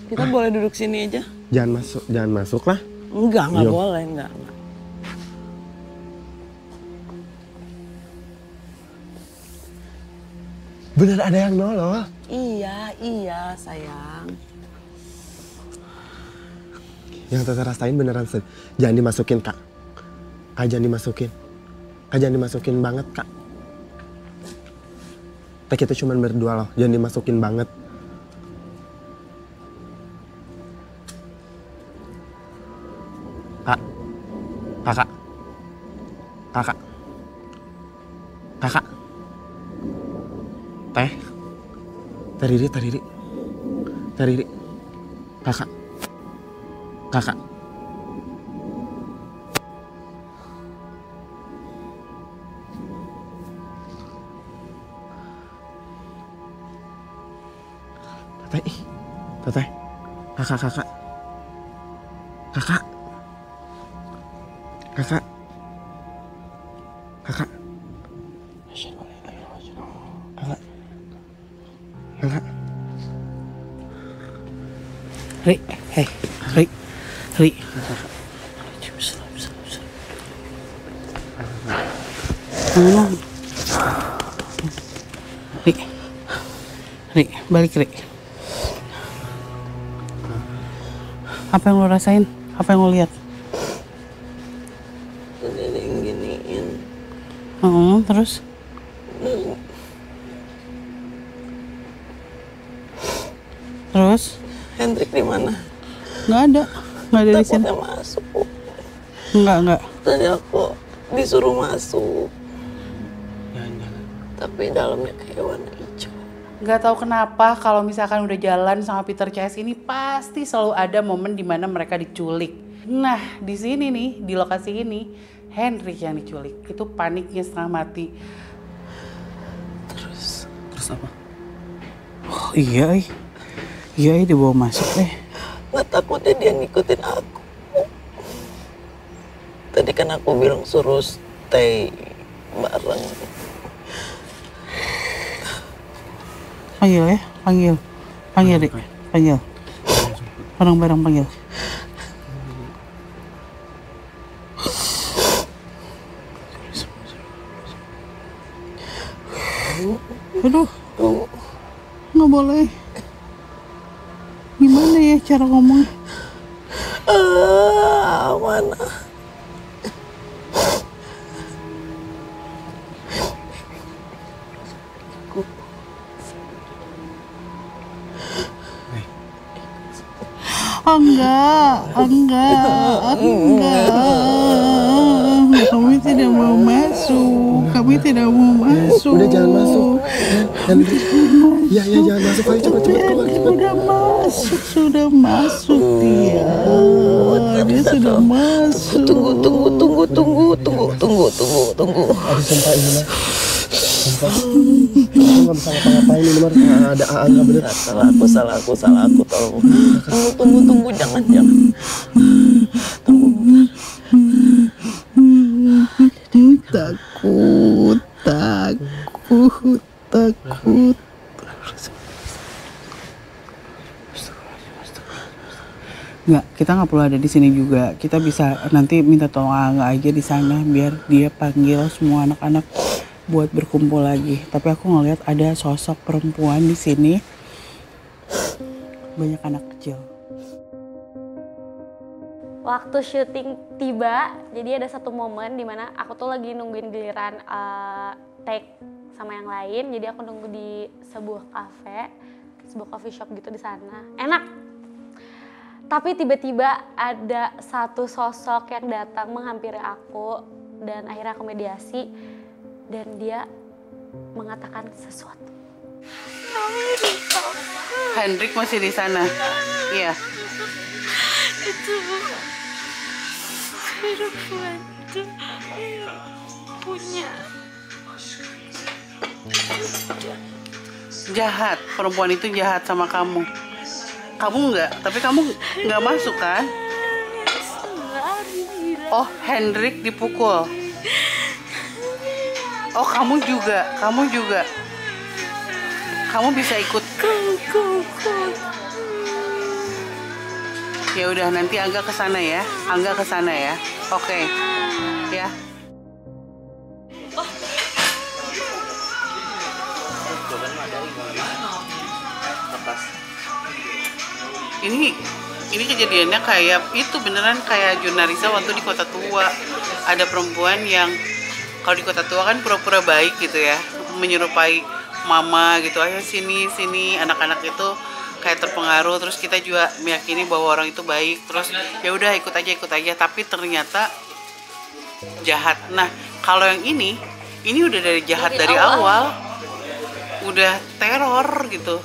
Kita boleh duduk sini aja? Jangan masuk lah. Enggak boleh, enggak. Bener ada yang nolol. Iya sayang. Yang Tete rasain beneran sedih. Jangan dimasukin, Kak. Kak, jangan dimasukin. Kak, jangan dimasukin banget, Kak. Teh, kita cuma berdua loh, jangan dimasukin banget. Kak. Kakak. Kakak. Kakak. Teh. Teh Riri, Teh Riri. Teh Riri. Kakak. Kakak. Teteh. Teteh. Kakak, kakak. Kakak. Kakak. Kakak. Kakak. Kakak. Ri, hei, Ri, Ri. Ngomong. Ri, Ri, balik Ri. Apa yang lo rasain? Apa yang lo lihat? Ada yang giniin. Terus? Terus? Hendrik di mana? Nggak ada di sini. Takutnya masuk. Enggak. Tadi aku disuruh masuk. Tapi dalamnya kayak warna hijau. Nggak tahu kenapa kalau misalkan udah jalan sama Peter Chase ini pasti selalu ada momen dimana mereka diculik. Nah di sini nih, di lokasi ini Hendrik yang diculik. Itu paniknya setengah mati. Terus apa? Oh iya dibawa masuk Nggak takutnya dia ngikutin aku. Tadi kan aku bilang suruh stay bareng. Panggil Rik, panggil. Bareng-bareng panggil. Aduh, nggak boleh. Gimana ya cara ngomong? Mana? Enggak. Kami tidak mau masuk. Udah jangan masuk. Hendrik. Ya jangan masuk. Ayo cepat keluar. Sudah masuk dia. Dia sudah masuk. Tunggu. Aduh sumpah ini mah. Aku nggak bisa ngapa-ngapain ini mah. Ada nggak bener. Salah aku tolong. Tunggu jangan. Takut. Nggak, kita nggak perlu ada di sini juga. Kita bisa nanti minta tolong Angga aja di sana biar dia panggil semua anak-anak buat berkumpul lagi. Tapi aku ngeliat ada sosok perempuan di sini. Banyak anak kecil. Waktu syuting tiba, jadi ada satu momen dimana aku tuh lagi nungguin giliran take sama yang lain. Jadi aku nunggu di sebuah coffee shop gitu di sana. Enak. Tapi tiba-tiba ada satu sosok yang datang menghampiri aku dan akhirnya aku mediasi dan dia mengatakan sesuatu. Hendrik masih di sana. Iya. Itu perempuan itu punya jahat. Perempuan itu jahat sama kamu. Kamu enggak, tapi kamu enggak masuk kan? Oh, Hendrik dipukul. Oh, kamu juga. Kamu bisa ikut. Ya udah, nanti Angga ke sana ya. Oke. Ya. Ini ini kejadiannya kayak itu beneran kayak Jurnarisa waktu di Kota Tua. Ada perempuan yang kalau di Kota Tua kan pura-pura baik gitu ya, menyerupai mama gitu, ayo sini anak-anak itu kayak terpengaruh, terus kita juga meyakini bahwa orang itu baik, terus ya udah ikut aja, tapi ternyata jahat. Nah kalau yang ini udah dari jahat dari awal, udah teror gitu.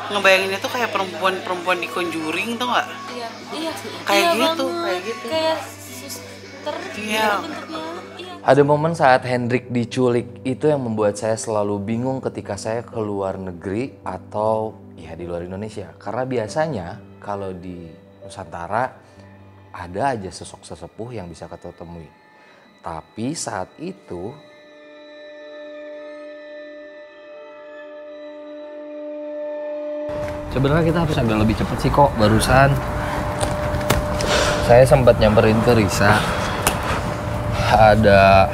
Ngebayanginnya tuh kayak perempuan di Conjuring tuh nggak? Iya. Kayak iya gitu, banget. kayak gitu. Kayak suster. Iya. Bentuknya. Iya. Ada momen saat Hendrik diculik itu yang membuat saya selalu bingung ketika saya ke luar negeri atau ya di luar Indonesia. Karena biasanya kalau di Nusantara ada aja sosok sesepuh yang bisa kita temui. Tapi saat itu sebenarnya kita harus agak lebih cepet sih kok. Barusan saya sempat nyamperin ke Risa. Ada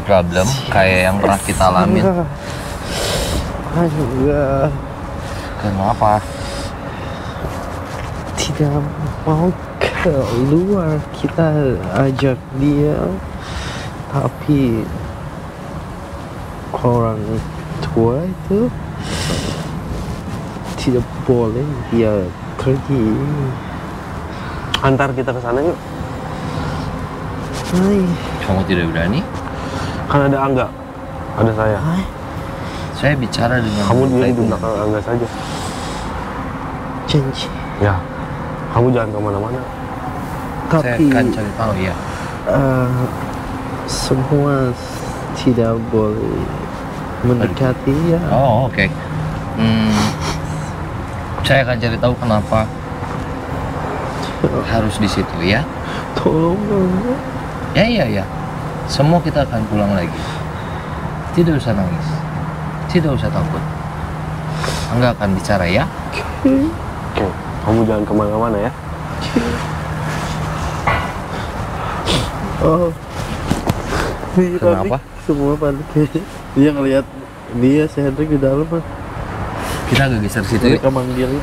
problem kayak yang pernah kita alamin. Enggak. Kenapa? Tidak mau keluar, kita ajak dia, tapi orang tua itu tidak boleh dia pergi. Antar kita ke sana yuk. Hai. Kamu tidak berani? Kan ada Angga, ada saya. Hai. Saya bicara dengan kamu di baik. belakang Angga saja. Janji. Ya, kamu jangan kemana-mana. Tapi saya akan cari tahu ya. Semua tidak boleh mendekati ya. Oh oke. Saya akan cari tahu kenapa harus di situ ya. Tolong dong. Ya. Semua kita akan pulang lagi. Tidak usah nangis. Tidak usah takut. Angga akan bicara ya. Oke, kamu jangan kemana-mana ya. Oh. Kenapa? Semua panik. Dia ngelihat dia si Hendrik di dalam. Kita agak geser situ ya. Mereka manggilin.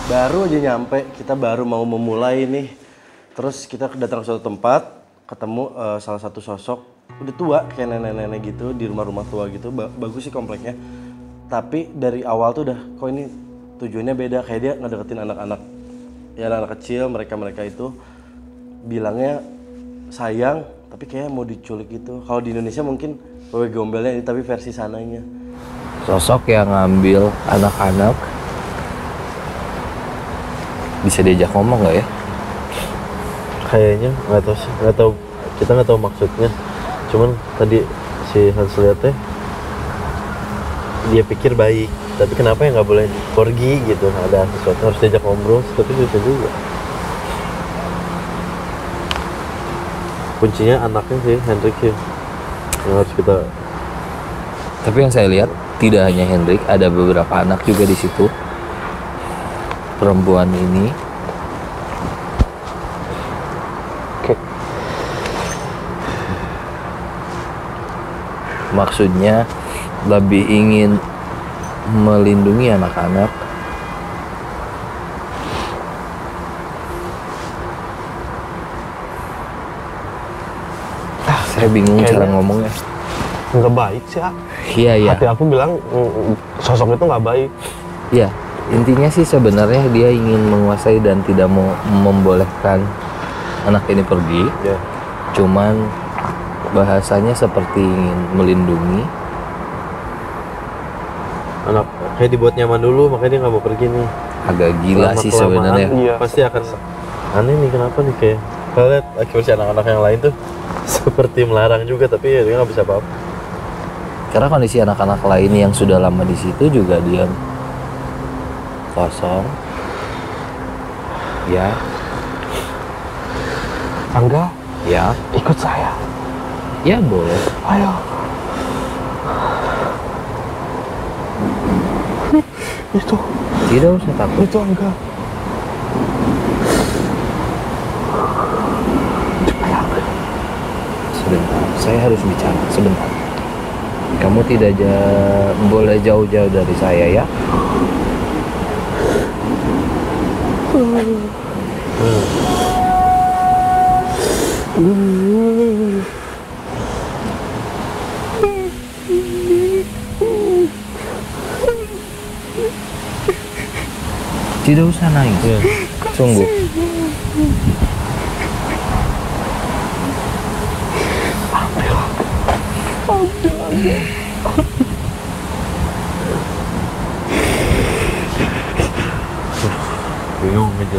Baru aja nyampe, kita baru mau memulai nih. Terus kita datang ke suatu tempat, ketemu salah satu sosok udah tua kayak nenek-nenek gitu di rumah-rumah tua gitu. Bagus sih kompleknya. Tapi dari awal tuh udah kok ini tujuannya beda, kayak dia ngedeketin anak-anak. Ya anak-anak kecil, mereka itu bilangnya sayang, tapi kayak mau diculik gitu. Kalau di Indonesia mungkin wewe gombalnya ini, tapi versi sananya. Sosok yang ngambil anak-anak bisa diajak ngomong nggak ya? Kayaknya nggak tahu sih, kita nggak tahu maksudnya. Cuman tadi si Hans lihatnya dia pikir baik, tapi kenapa ya nggak boleh pergi gitu? Ada sesuatu harus diajak ngobrol, tapi bisa juga. Kuncinya anaknya sih, Hendrik sih yang harus kita. Tapi yang saya lihat tidak hanya Hendrik, ada beberapa anak juga di situ. Perempuan ini. Oke. Maksudnya lebih ingin melindungi anak-anak. Saya bingung cara ngomongnya. Nggak baik sih, ah. Iya. Hati aku bilang sosok itu nggak baik. Iya, intinya sih sebenarnya dia ingin menguasai dan tidak mau membolehkan anak ini pergi. Yeah. Cuman bahasanya seperti ingin melindungi. Anak kayak dibuat nyaman dulu, makanya dia nggak mau pergi nih. Agak gila sih sebenarnya. Iya. Pasti akan aneh nih, kenapa nih kayak. Kalau lihat akhirnya anak-anak yang lain tuh seperti melarang juga, tapi ya dia nggak bisa apa-apa. Karena kondisi anak-anak lain yang sudah lama di situ juga diam, kosong. Ya. Angga? Ya. Ikut saya. Ya boleh. Ayo. Itu. Tidak usah takut. Itu Angga. Sebentar, saya harus bicara. Sebentar. Kamu tidak boleh jauh-jauh dari saya ya. Tidak usah nangis. Tunggu.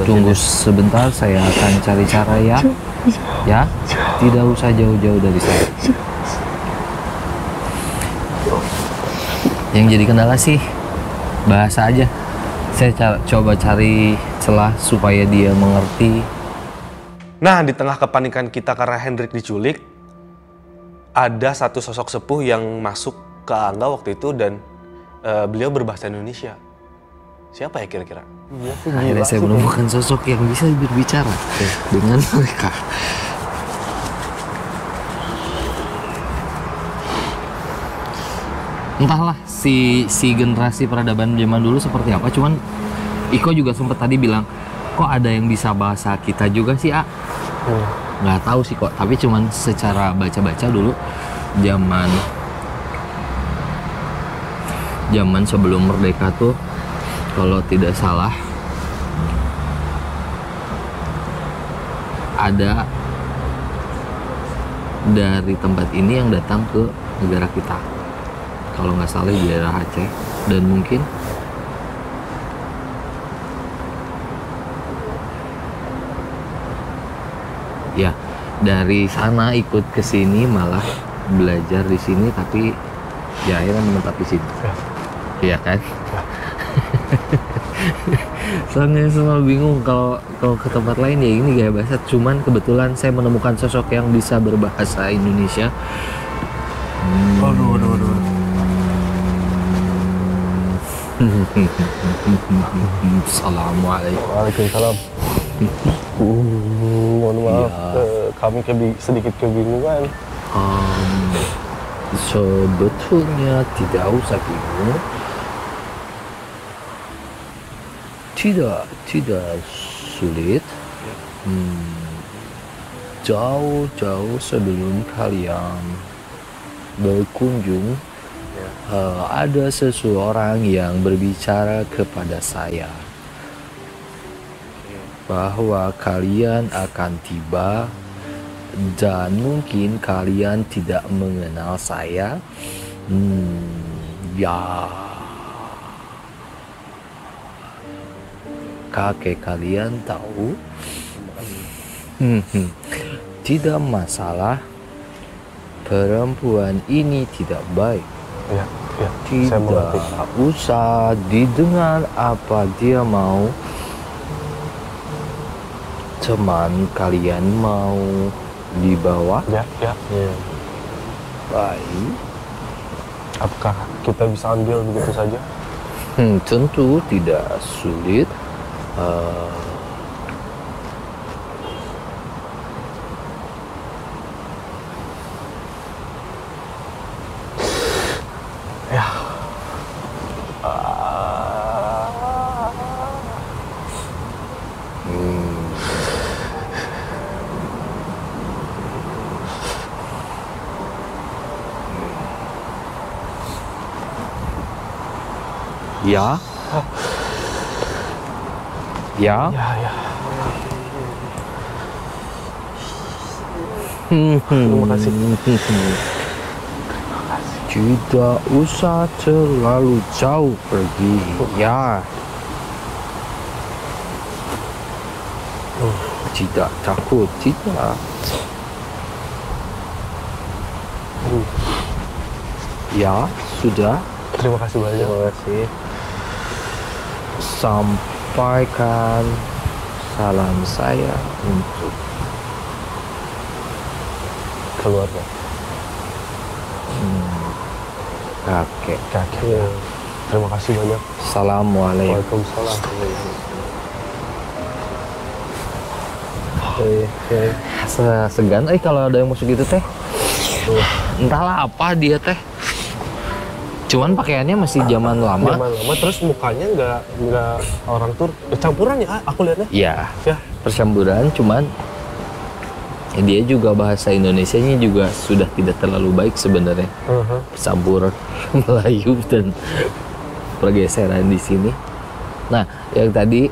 Tunggu sebentar, saya akan cari cara ya. Ya, tidak usah jauh-jauh dari saya. Yang jadi kendala sih bahasa aja. Saya coba cari celah supaya dia mengerti. Nah, di tengah kepanikan kita karena Hendrik diculik, ada satu sosok sepuh yang masuk ke Angga waktu itu dan beliau berbahasa Indonesia. Siapa ya kira-kira? Akhirnya saya menemukan sosok yang bisa berbicara dengan mereka. Entahlah si generasi peradaban zaman dulu seperti apa, cuman Iko juga sempat tadi bilang, kok ada yang bisa bahasa kita juga sih, A? Nggak tahu sih kok, tapi cuman secara baca-baca dulu zaman sebelum merdeka tuh, kalau tidak salah ada dari tempat ini yang datang ke negara kita. Kalau nggak salah di daerah Aceh, dan mungkin ya dari sana ikut ke sini, malah belajar di sini, tapi ya akhirnya menetap di sini. Iya kan? Soalnya selalu bingung kalau ke tempat lain ya ini gaya bahasa. Cuman kebetulan saya menemukan sosok yang bisa berbahasa Indonesia. Assalamualaikum. Waalaikumsalam. Mohon maaf, kami sedikit kebingungan. Sebetulnya tidak usah bingung. Tidak sulit. Jauh-jauh sebelum kalian berkunjung, ada seseorang yang berbicara kepada saya bahwa kalian akan tiba dan mungkin kalian tidak mengenal saya. Ya, kakek kalian tahu. Tidak masalah. Perempuan ini tidak baik. Tidak usah didengar apa dia mau. Teman kalian mau dibawa? Ya. Baik. Apakah kita bisa ambil begitu saja? Tentu tidak sulit. Ya. Terima kasih. Tidak usah terlalu jauh pergi, ya. Tidak takut, tidak. Ya, sudah. Terima kasih banyak. Terima kasih. Sampaikan salam saya untuk keluarga. Kakek. Ya. Terima kasih banyak. Assalamualaikum. Waalaikumsalam. Segan kalau ada yang masuk gitu teh. Entahlah apa dia teh. Cuman pakaiannya masih zaman lama. Zaman lama, terus mukanya nggak orang campuran ya, aku lihatnya. Iya. Ya. Percampuran, cuman dia juga bahasa Indonesianya juga sudah tidak terlalu baik sebenarnya. Campur Melayu dan pergeseran di sini. Nah, yang tadi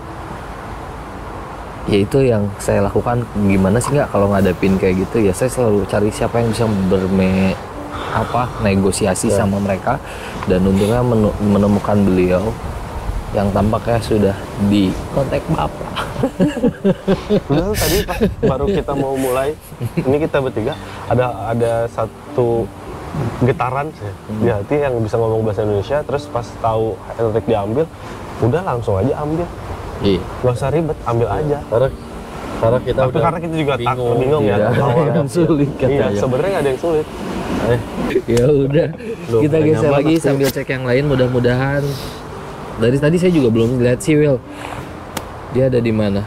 ya itu yang saya lakukan. Gimana sih nggak kalau ngadepin kayak gitu ya, saya selalu cari siapa yang bisa negosiasi sama mereka, dan untungnya menemukan beliau yang tampaknya sudah di kontak Bapak. Betul, tadi pas baru kita mau mulai, ini kita bertiga ada satu getaran di hati yang bisa ngomong bahasa Indonesia, terus pas tahu Henrik diambil, udah langsung aja ambil. Iya. Gak usah ribet, ambil aja. Karena kita karena kita juga bingung ya. Yang sulit katanya. Iya, sebenarnya nggak ada yang sulit. Ya udah, kita geser lagi sambil cek yang lain. Mudah-mudahan. Dari tadi saya juga belum lihat si Will. Dia ada di mana?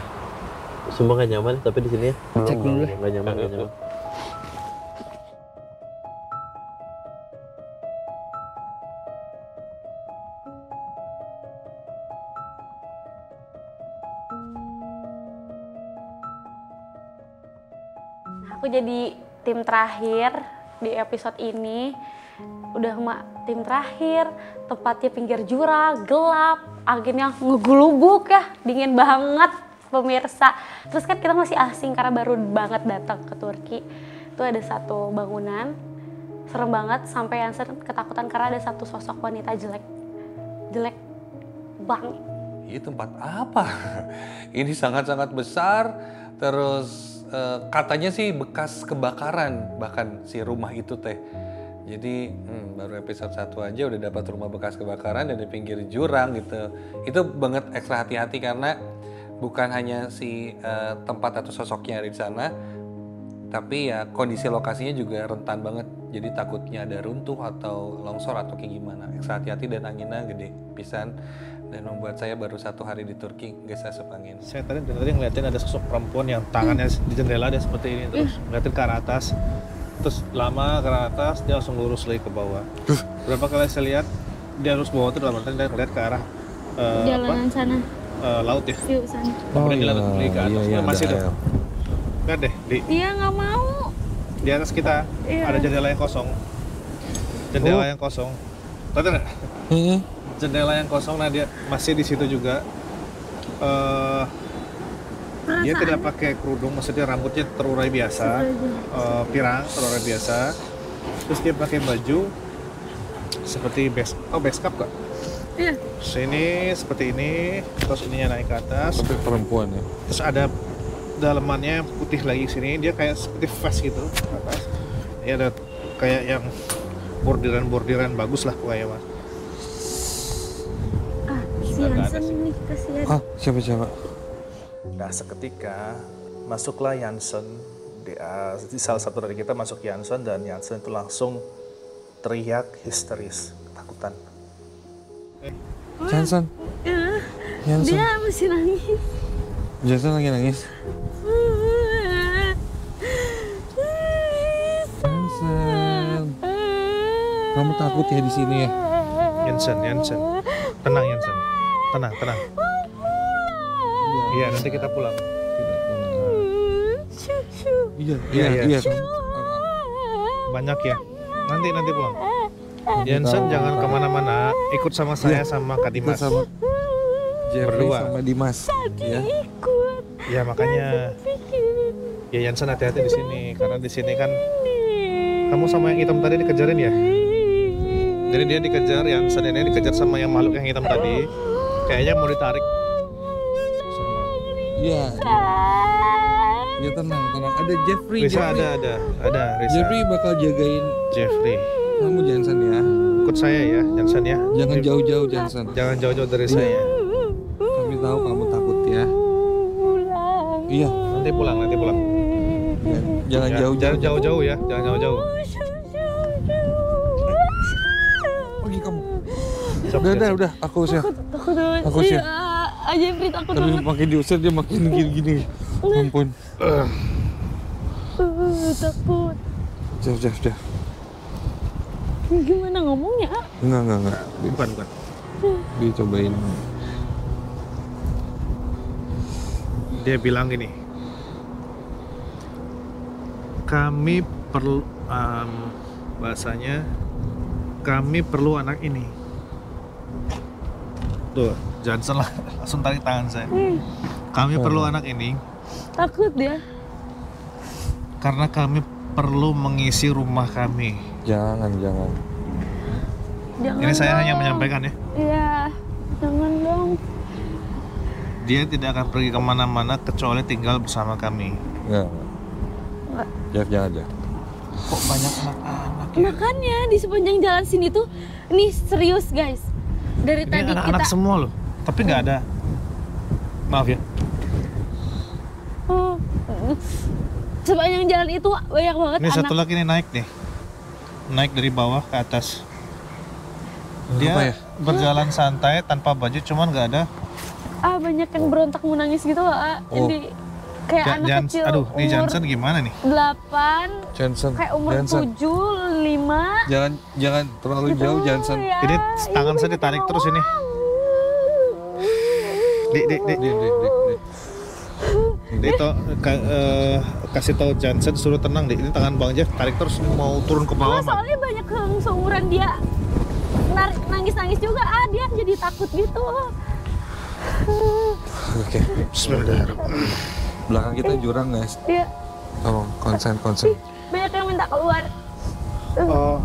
Sumpah nggak nyaman, tapi di sini ya. Cek dulu deh. Nggak nyaman. Aku jadi tim terakhir di episode ini. Udah tim terakhir, tempatnya pinggir jurang, gelap, anginnya ngegulubuk ya, dingin banget pemirsa. Terus kan kita masih asing karena baru banget datang ke Turki. Itu ada satu bangunan, serem banget sampai Jansen ketakutan karena ada satu sosok wanita jelek banget. Ini tempat apa? Ini sangat-sangat besar, terus katanya sih bekas kebakaran bahkan si rumah itu teh. Jadi baru episode 1 aja udah dapat rumah bekas kebakaran dan di pinggir jurang gitu. Itu banget ekstra hati-hati karena bukan hanya si tempat atau sosoknya ada di sana, tapi ya kondisi lokasinya juga rentan banget. Jadi takutnya ada runtuh atau longsor atau kayak gimana. Ekstra hati-hati dan anginnya gede pisan. Dan membuat saya baru 1 hari di Turki gak asup angin. Saya tadi ngeliatin ada sosok perempuan yang tangannya di jendela dia seperti ini, terus ngeliatin ke arah atas. Terus lama ke arah atas, dia langsung lurus lagi ke bawah. Berapa kali saya lihat, dia lurus bawah itu dalam artian dia ngeliat ke arah jalanan sana. Laut ya. Yuk sana. Kemudian dia lagi ke atas, masih tuh. Lihat deh, Dia nggak mau. Di atas kita ada jendela yang kosong. Jendela yang kosong. Tahu nggak? Jendela yang kosong, nah dia masih di situ juga. Dia tidak pakai kerudung, maksudnya rambutnya terurai biasa, pirang terurai biasa. Terus dia pakai baju seperti base cap kak? Iya. Sini seperti ini, terus ininya naik ke atas. Tapi perempuan ya. Terus ada dalemannya putih lagi sini, dia kayak seperti vest gitu ke atas. Ini ada kayak yang bordiran bagus lah pokoknya mas. Si Jansen ini kasihan. Siapa? Nah seketika masuklah Jansen, salah satu dari kita masuk Jansen, dan Jansen itu langsung teriak histeris, ketakutan. Jansen? Dia masih nangis. Jansen lagi nangis? Jansen, kamu takut ya di sini ya? Jansen, tenang Jansen, tenang. Iya, nanti kita pulang. Iya. Banyak ya. Nanti pulang. Jansen jangan kemana-mana. Ikut sama saya sama Kak Dimas. Sama Jeffrey berdua. Sama Dimas. Ya. Ya makanya. Ya Jansen hati-hati di sini, karena di sini kan kamu sama yang hitam tadi dikejarin ya. Jadi dia dikejar, Jansen ini dikejar sama yang makhluk yang hitam tadi. Kayaknya mau ditarik. Iya. Ya tenang. Ada Jeffrey. Risa ada Risa. Jeffrey bakal jagain Jeffrey. Kamu Jansen ya. Ikut saya ya, Jansen ya. Jangan jauh-jauh Jansen. Jangan jauh-jauh dari saya. Kami tahu kamu takut ya. Iya. Nanti pulang. Jangan jauh-jauh ya, jangan jauh-jauh. Pergi kamu. Udah, aku usir. Aku usir. Jeffrey takut Tapi banget. makin diusir dia makin gini. Ampun. Takut. Jeff. Gimana ngomongnya? Enggak. Bukan. Dicobain. Dia bilang gini, kami perlu bahasanya kami perlu anak ini. Tuh, Johnson lah langsung tarik tangan saya. Kami perlu anak ini Takut dia. karena kami perlu mengisi rumah kami. Jangan. Jangan Ini saya dong. hanya menyampaikan ya. Iya, jangan dong. Dia tidak akan pergi kemana-mana kecuali tinggal bersama kami. Enggak. Jeff, jangan aja. Kok banyak anak-anak? Makanya di sepanjang jalan sini tuh, ini serius guys. Dari Ini tadi anak-anak kita semua loh, tapi nggak ada. Maaf ya. sepanjang jalan itu banyak banget Ini anak. satu lagi nih naik nih, naik dari bawah ke atas. Dia Apa ya? berjalan santai tanpa baju, cuman nggak ada. Banyak yang berontak mau nangis gitu lah. Oh. Jadi kayak anak kecil Aduh, nih umur Johnson gimana nih? 8, Johnson. kayak umur Johnson. 7, 5. Jangan terlalu jauh, Johnson. Ya, Ini tangan saya ditarik terus ini. Dik. Itu kasih tahu Johnson suruh tenang deh. Ini tangan Bang Jeff tarik terus mau turun ke bawah. Nggak, soalnya banyak yang seumuran dia nangis-nangis juga. Dia jadi takut gitu. Oke. Bismillahirrahmanirrahim. Belakang kita jurang, guys. Dia Tolong konsen. banyak yang minta keluar.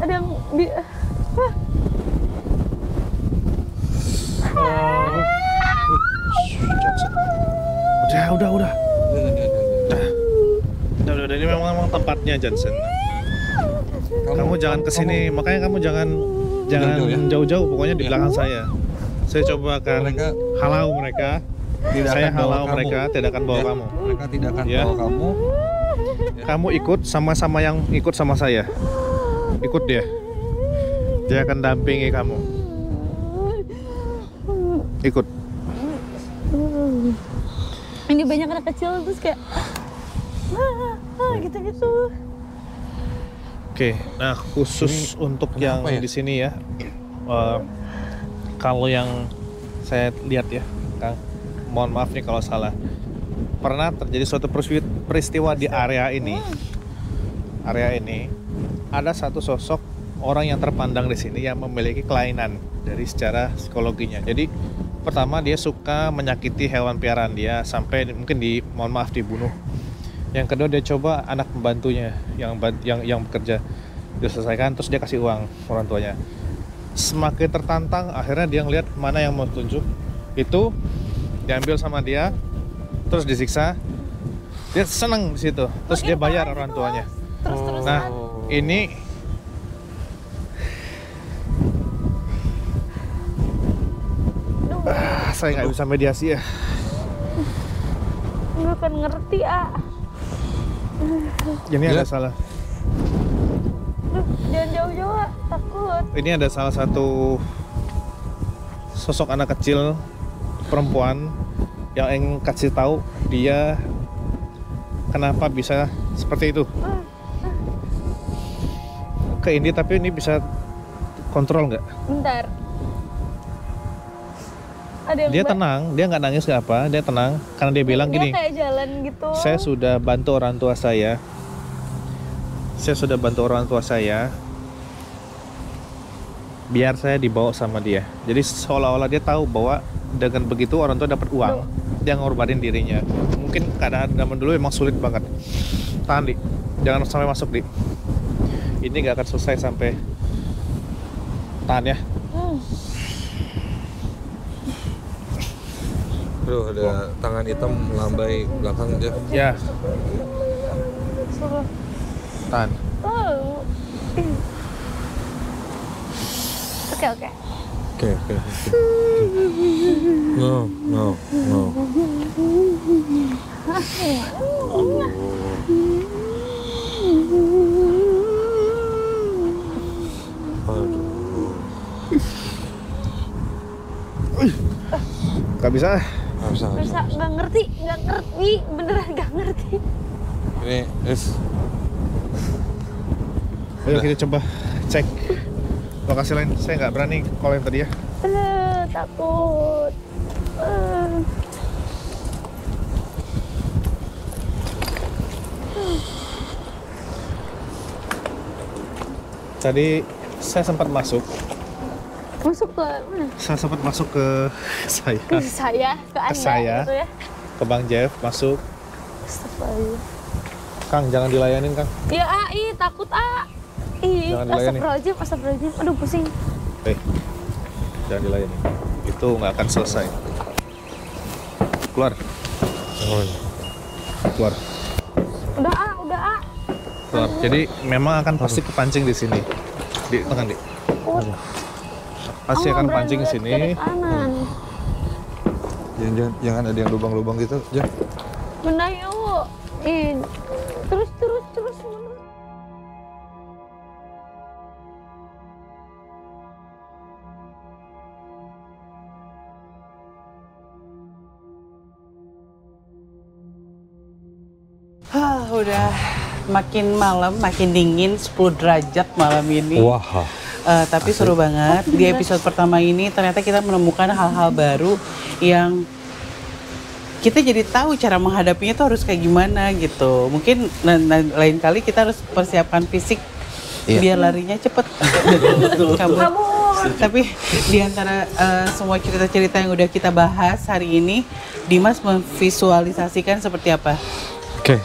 Ada yang Udah. Udah. Ini memang tempatnya Johnson. Kamu jangan kesini, makanya kamu jangan jauh-jauh. Pokoknya di belakang saya. Saya coba akan halau mereka. Saya halau mereka, tidak akan bawa kamu. Mereka tidak akan Ya. bawa kamu. Kamu ikut sama-sama yang ikut sama saya. Ikut dia. Dia akan dampingi kamu. Ikut. ini banyak anak kecil terus kayak gitu-gitu. Oke, nah khusus untuk yang ya? di sini ya, kalau yang saya lihat ya, Kang, mohon maaf nih kalau salah. Pernah terjadi suatu peristiwa di area ini. Area ini ada satu sosok orang yang terpandang di sini yang memiliki kelainan dari secara psikologinya. Jadi pertama dia suka menyakiti hewan piaraan dia sampai mungkin mohon maaf dibunuh. Yang kedua dia coba anak pembantunya yang bekerja diselesaikan, terus dia kasih uang orang tuanya. Semakin tertantang akhirnya dia ngeliat mana yang mau tunjuk, itu diambil sama dia, terus disiksa. Dia senang di situ, terus dia bayar orang tuanya. Nah ini saya nggak bisa mediasi ya. Nggak akan ngerti Ini ada salah. Jangan jauh-jauh takut. Ini ada salah satu sosok anak kecil perempuan yang kasih tahu dia kenapa bisa seperti itu. Ke ini tapi ini bisa kontrol nggak? Bentar. Ada yang Dia tenang, dia nggak nangis nggak apa, dia tenang karena dia bilang dia gini. kayak jalan gitu. Saya sudah bantu orang tua saya. Biar saya dibawa sama dia. Jadi seolah-olah dia tahu bahwa dengan begitu orang tua dapat uang, dia ngorbanin dirinya. Mungkin keadaan zaman dulu emang sulit banget. Tahan, Di. Jangan sampai masuk, Di. Ini nggak akan selesai sampai. Tahan ya. Aduh, ada tangan hitam melambai belakang dia. Ya. Tahan. Oke. Oke. No. Gak bisa. Nggak ngerti, beneran nggak ngerti. Ini Ayo kita coba cek lokasi lain. Saya nggak berani kalau yang tadi ya. Takut. Tadi saya sempat masuk. Masuk ke mana? Saya sempat masuk ke saya. Ke saya, ke Anda saya, gitu ya. ke Bang Jeff masuk. Astagfirullah. Kang, jangan dilayanin, Kang. Ya, takut, Jangan dilayani. Astagfirullahaladzim. Aduh, pusing. Jangan dilayani. Itu nggak akan selesai. Keluar. Keluar. Udah, Keluar. Jadi memang akan pasti kepancing di sini. Di tengah, Dik. Pasti akan pancing di sini. Jangan ada yang lubang-lubang gitu, Jeff. Benar yuk. Terus. Udah makin malam, makin dingin, 10 derajat malam ini. Wah. Tapi seru banget. Di episode pertama ini ternyata kita menemukan hal-hal baru yang kita jadi tahu cara menghadapinya tuh harus kayak gimana gitu. Mungkin lain kali kita harus persiapkan fisik biar larinya cepet. Kabur. Tapi di antara semua cerita-cerita yang udah kita bahas hari ini, Dimas memvisualisasikan seperti apa? Oke.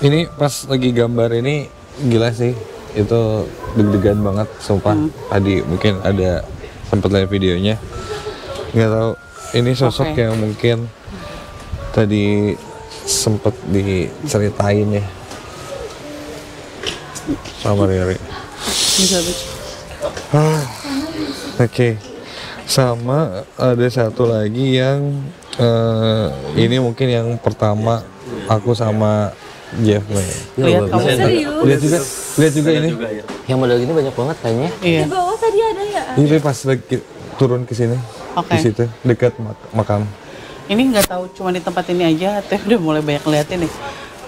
Ini pas lagi gambar ini gila sih, itu deg-degan banget sumpah. Tadi mungkin ada sempat lihat videonya, nggak tahu ini sosok yang mungkin tadi sempat diceritain ya sama Riri. Oke. Sama ada satu lagi yang ini mungkin yang pertama aku sama Jeff Lihat kamu serius. Lihat juga ini. Yang model gini banyak banget kayaknya. Di bawah tadi ada ya? Ini pas lagi turun ke sini. Di situ dekat makam. Ini nggak tahu cuma di tempat ini aja atau udah mulai banyak ngeliatin nih.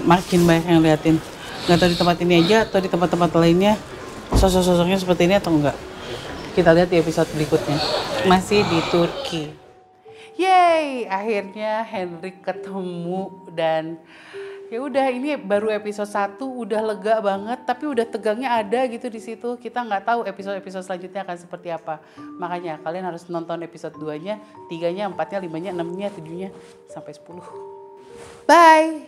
Makin banyak yang liatin. Nggak tahu di tempat ini aja atau di tempat-tempat lainnya sosok-sosoknya seperti ini atau enggak. Kita lihat di episode berikutnya. Masih di Turki. Yeay, akhirnya Henrik ketemu dan ya udah ini baru episode 1 udah lega banget tapi udah tegangnya ada gitu di situ. Kita nggak tahu episode selanjutnya akan seperti apa. Makanya kalian harus nonton episode 2-nya, 3-nya, 4-nya, 5-nya, 6-nya, 7-nya sampai 10. Bye.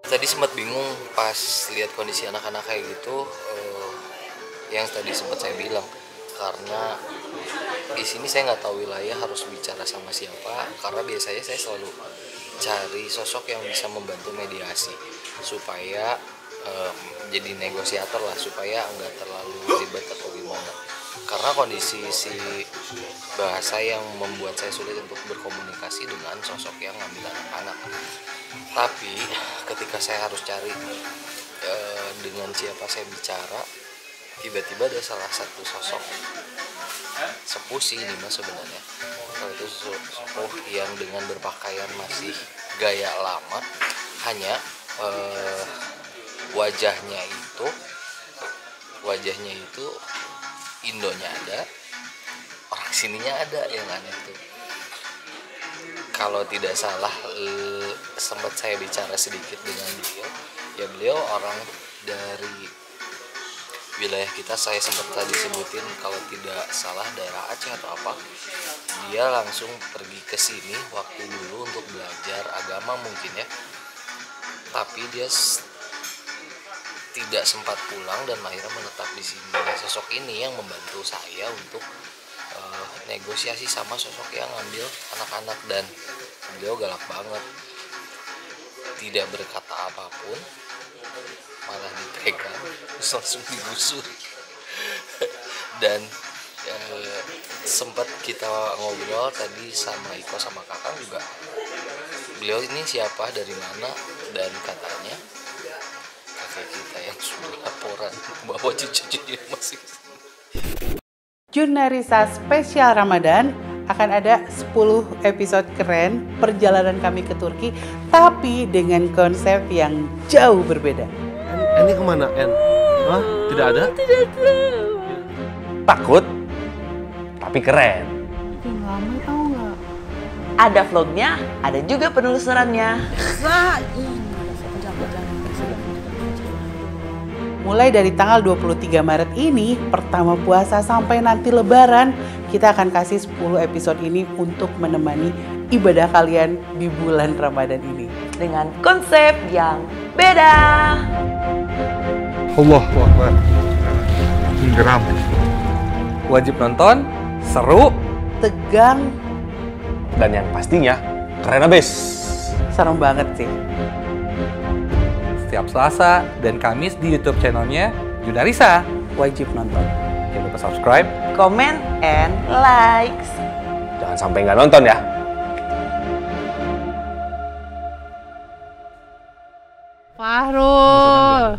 Tadi sempat bingung pas lihat kondisi anak-anak kayak gitu. Yang tadi sempat saya bilang, karena di sini saya nggak tahu wilayah harus bicara sama siapa, karena biasanya saya selalu cari sosok yang bisa membantu mediasi supaya jadi negosiator lah, supaya nggak terlalu ribet atau gimana. Karena kondisi si bahasa yang membuat saya sulit untuk berkomunikasi dengan sosok yang ngambil anak-anak. Tapi ketika saya harus cari dengan siapa saya bicara, tiba-tiba ada salah satu sosok sepuh sih ini mas sebenarnya. Kalau itu sepuh yang dengan berpakaian masih gaya lama, hanya wajahnya itu Indonya ada, orang sininya ada, yang aneh tuh. Kalau tidak salah sempat saya bicara sedikit dengan beliau, ya beliau orang dari wilayah kita, saya sempat tadi sebutin kalau tidak salah daerah Aceh atau apa. Dia langsung pergi ke sini waktu dulu untuk belajar agama mungkin ya, tapi dia tidak sempat pulang dan akhirnya menetap di sini. Nah, sosok ini yang membantu saya untuk negosiasi sama sosok yang ngambil anak-anak, dan beliau galak banget, tidak berkata apapun, malah dipegang terus langsung digusur. Dan sempat kita ngobrol tadi sama Iko sama Kakang juga, beliau ini siapa, dari mana, dan katanya kakek kita yang sudah laporan bahwa cucu-cucunya masih. Jurnarisa spesial Ramadan akan ada 10 episode keren perjalanan kami ke Turki, tapi dengan konsep yang jauh berbeda. N-nya kemana? N? Hah? Tidak ada? Tidak tahu. Takut, tapi keren. Lama tau nggak? Ada vlognya, ada juga penelusurannya. Mulai dari tanggal 23 Maret ini, pertama puasa sampai nanti lebaran, kita akan kasih 10 episode ini untuk menemani ibadah kalian di bulan Ramadan ini. Dengan konsep yang beda. Allahu Akbar. Geram. Wajib nonton, seru, tegang, Dan yang pastinya, keren abis. serem banget sih. setiap Selasa dan Kamis di YouTube channelnya Junarisa. Wajib nonton. Jangan lupa subscribe, Comment and likes. Jangan sampai nggak nonton ya. Fahrul.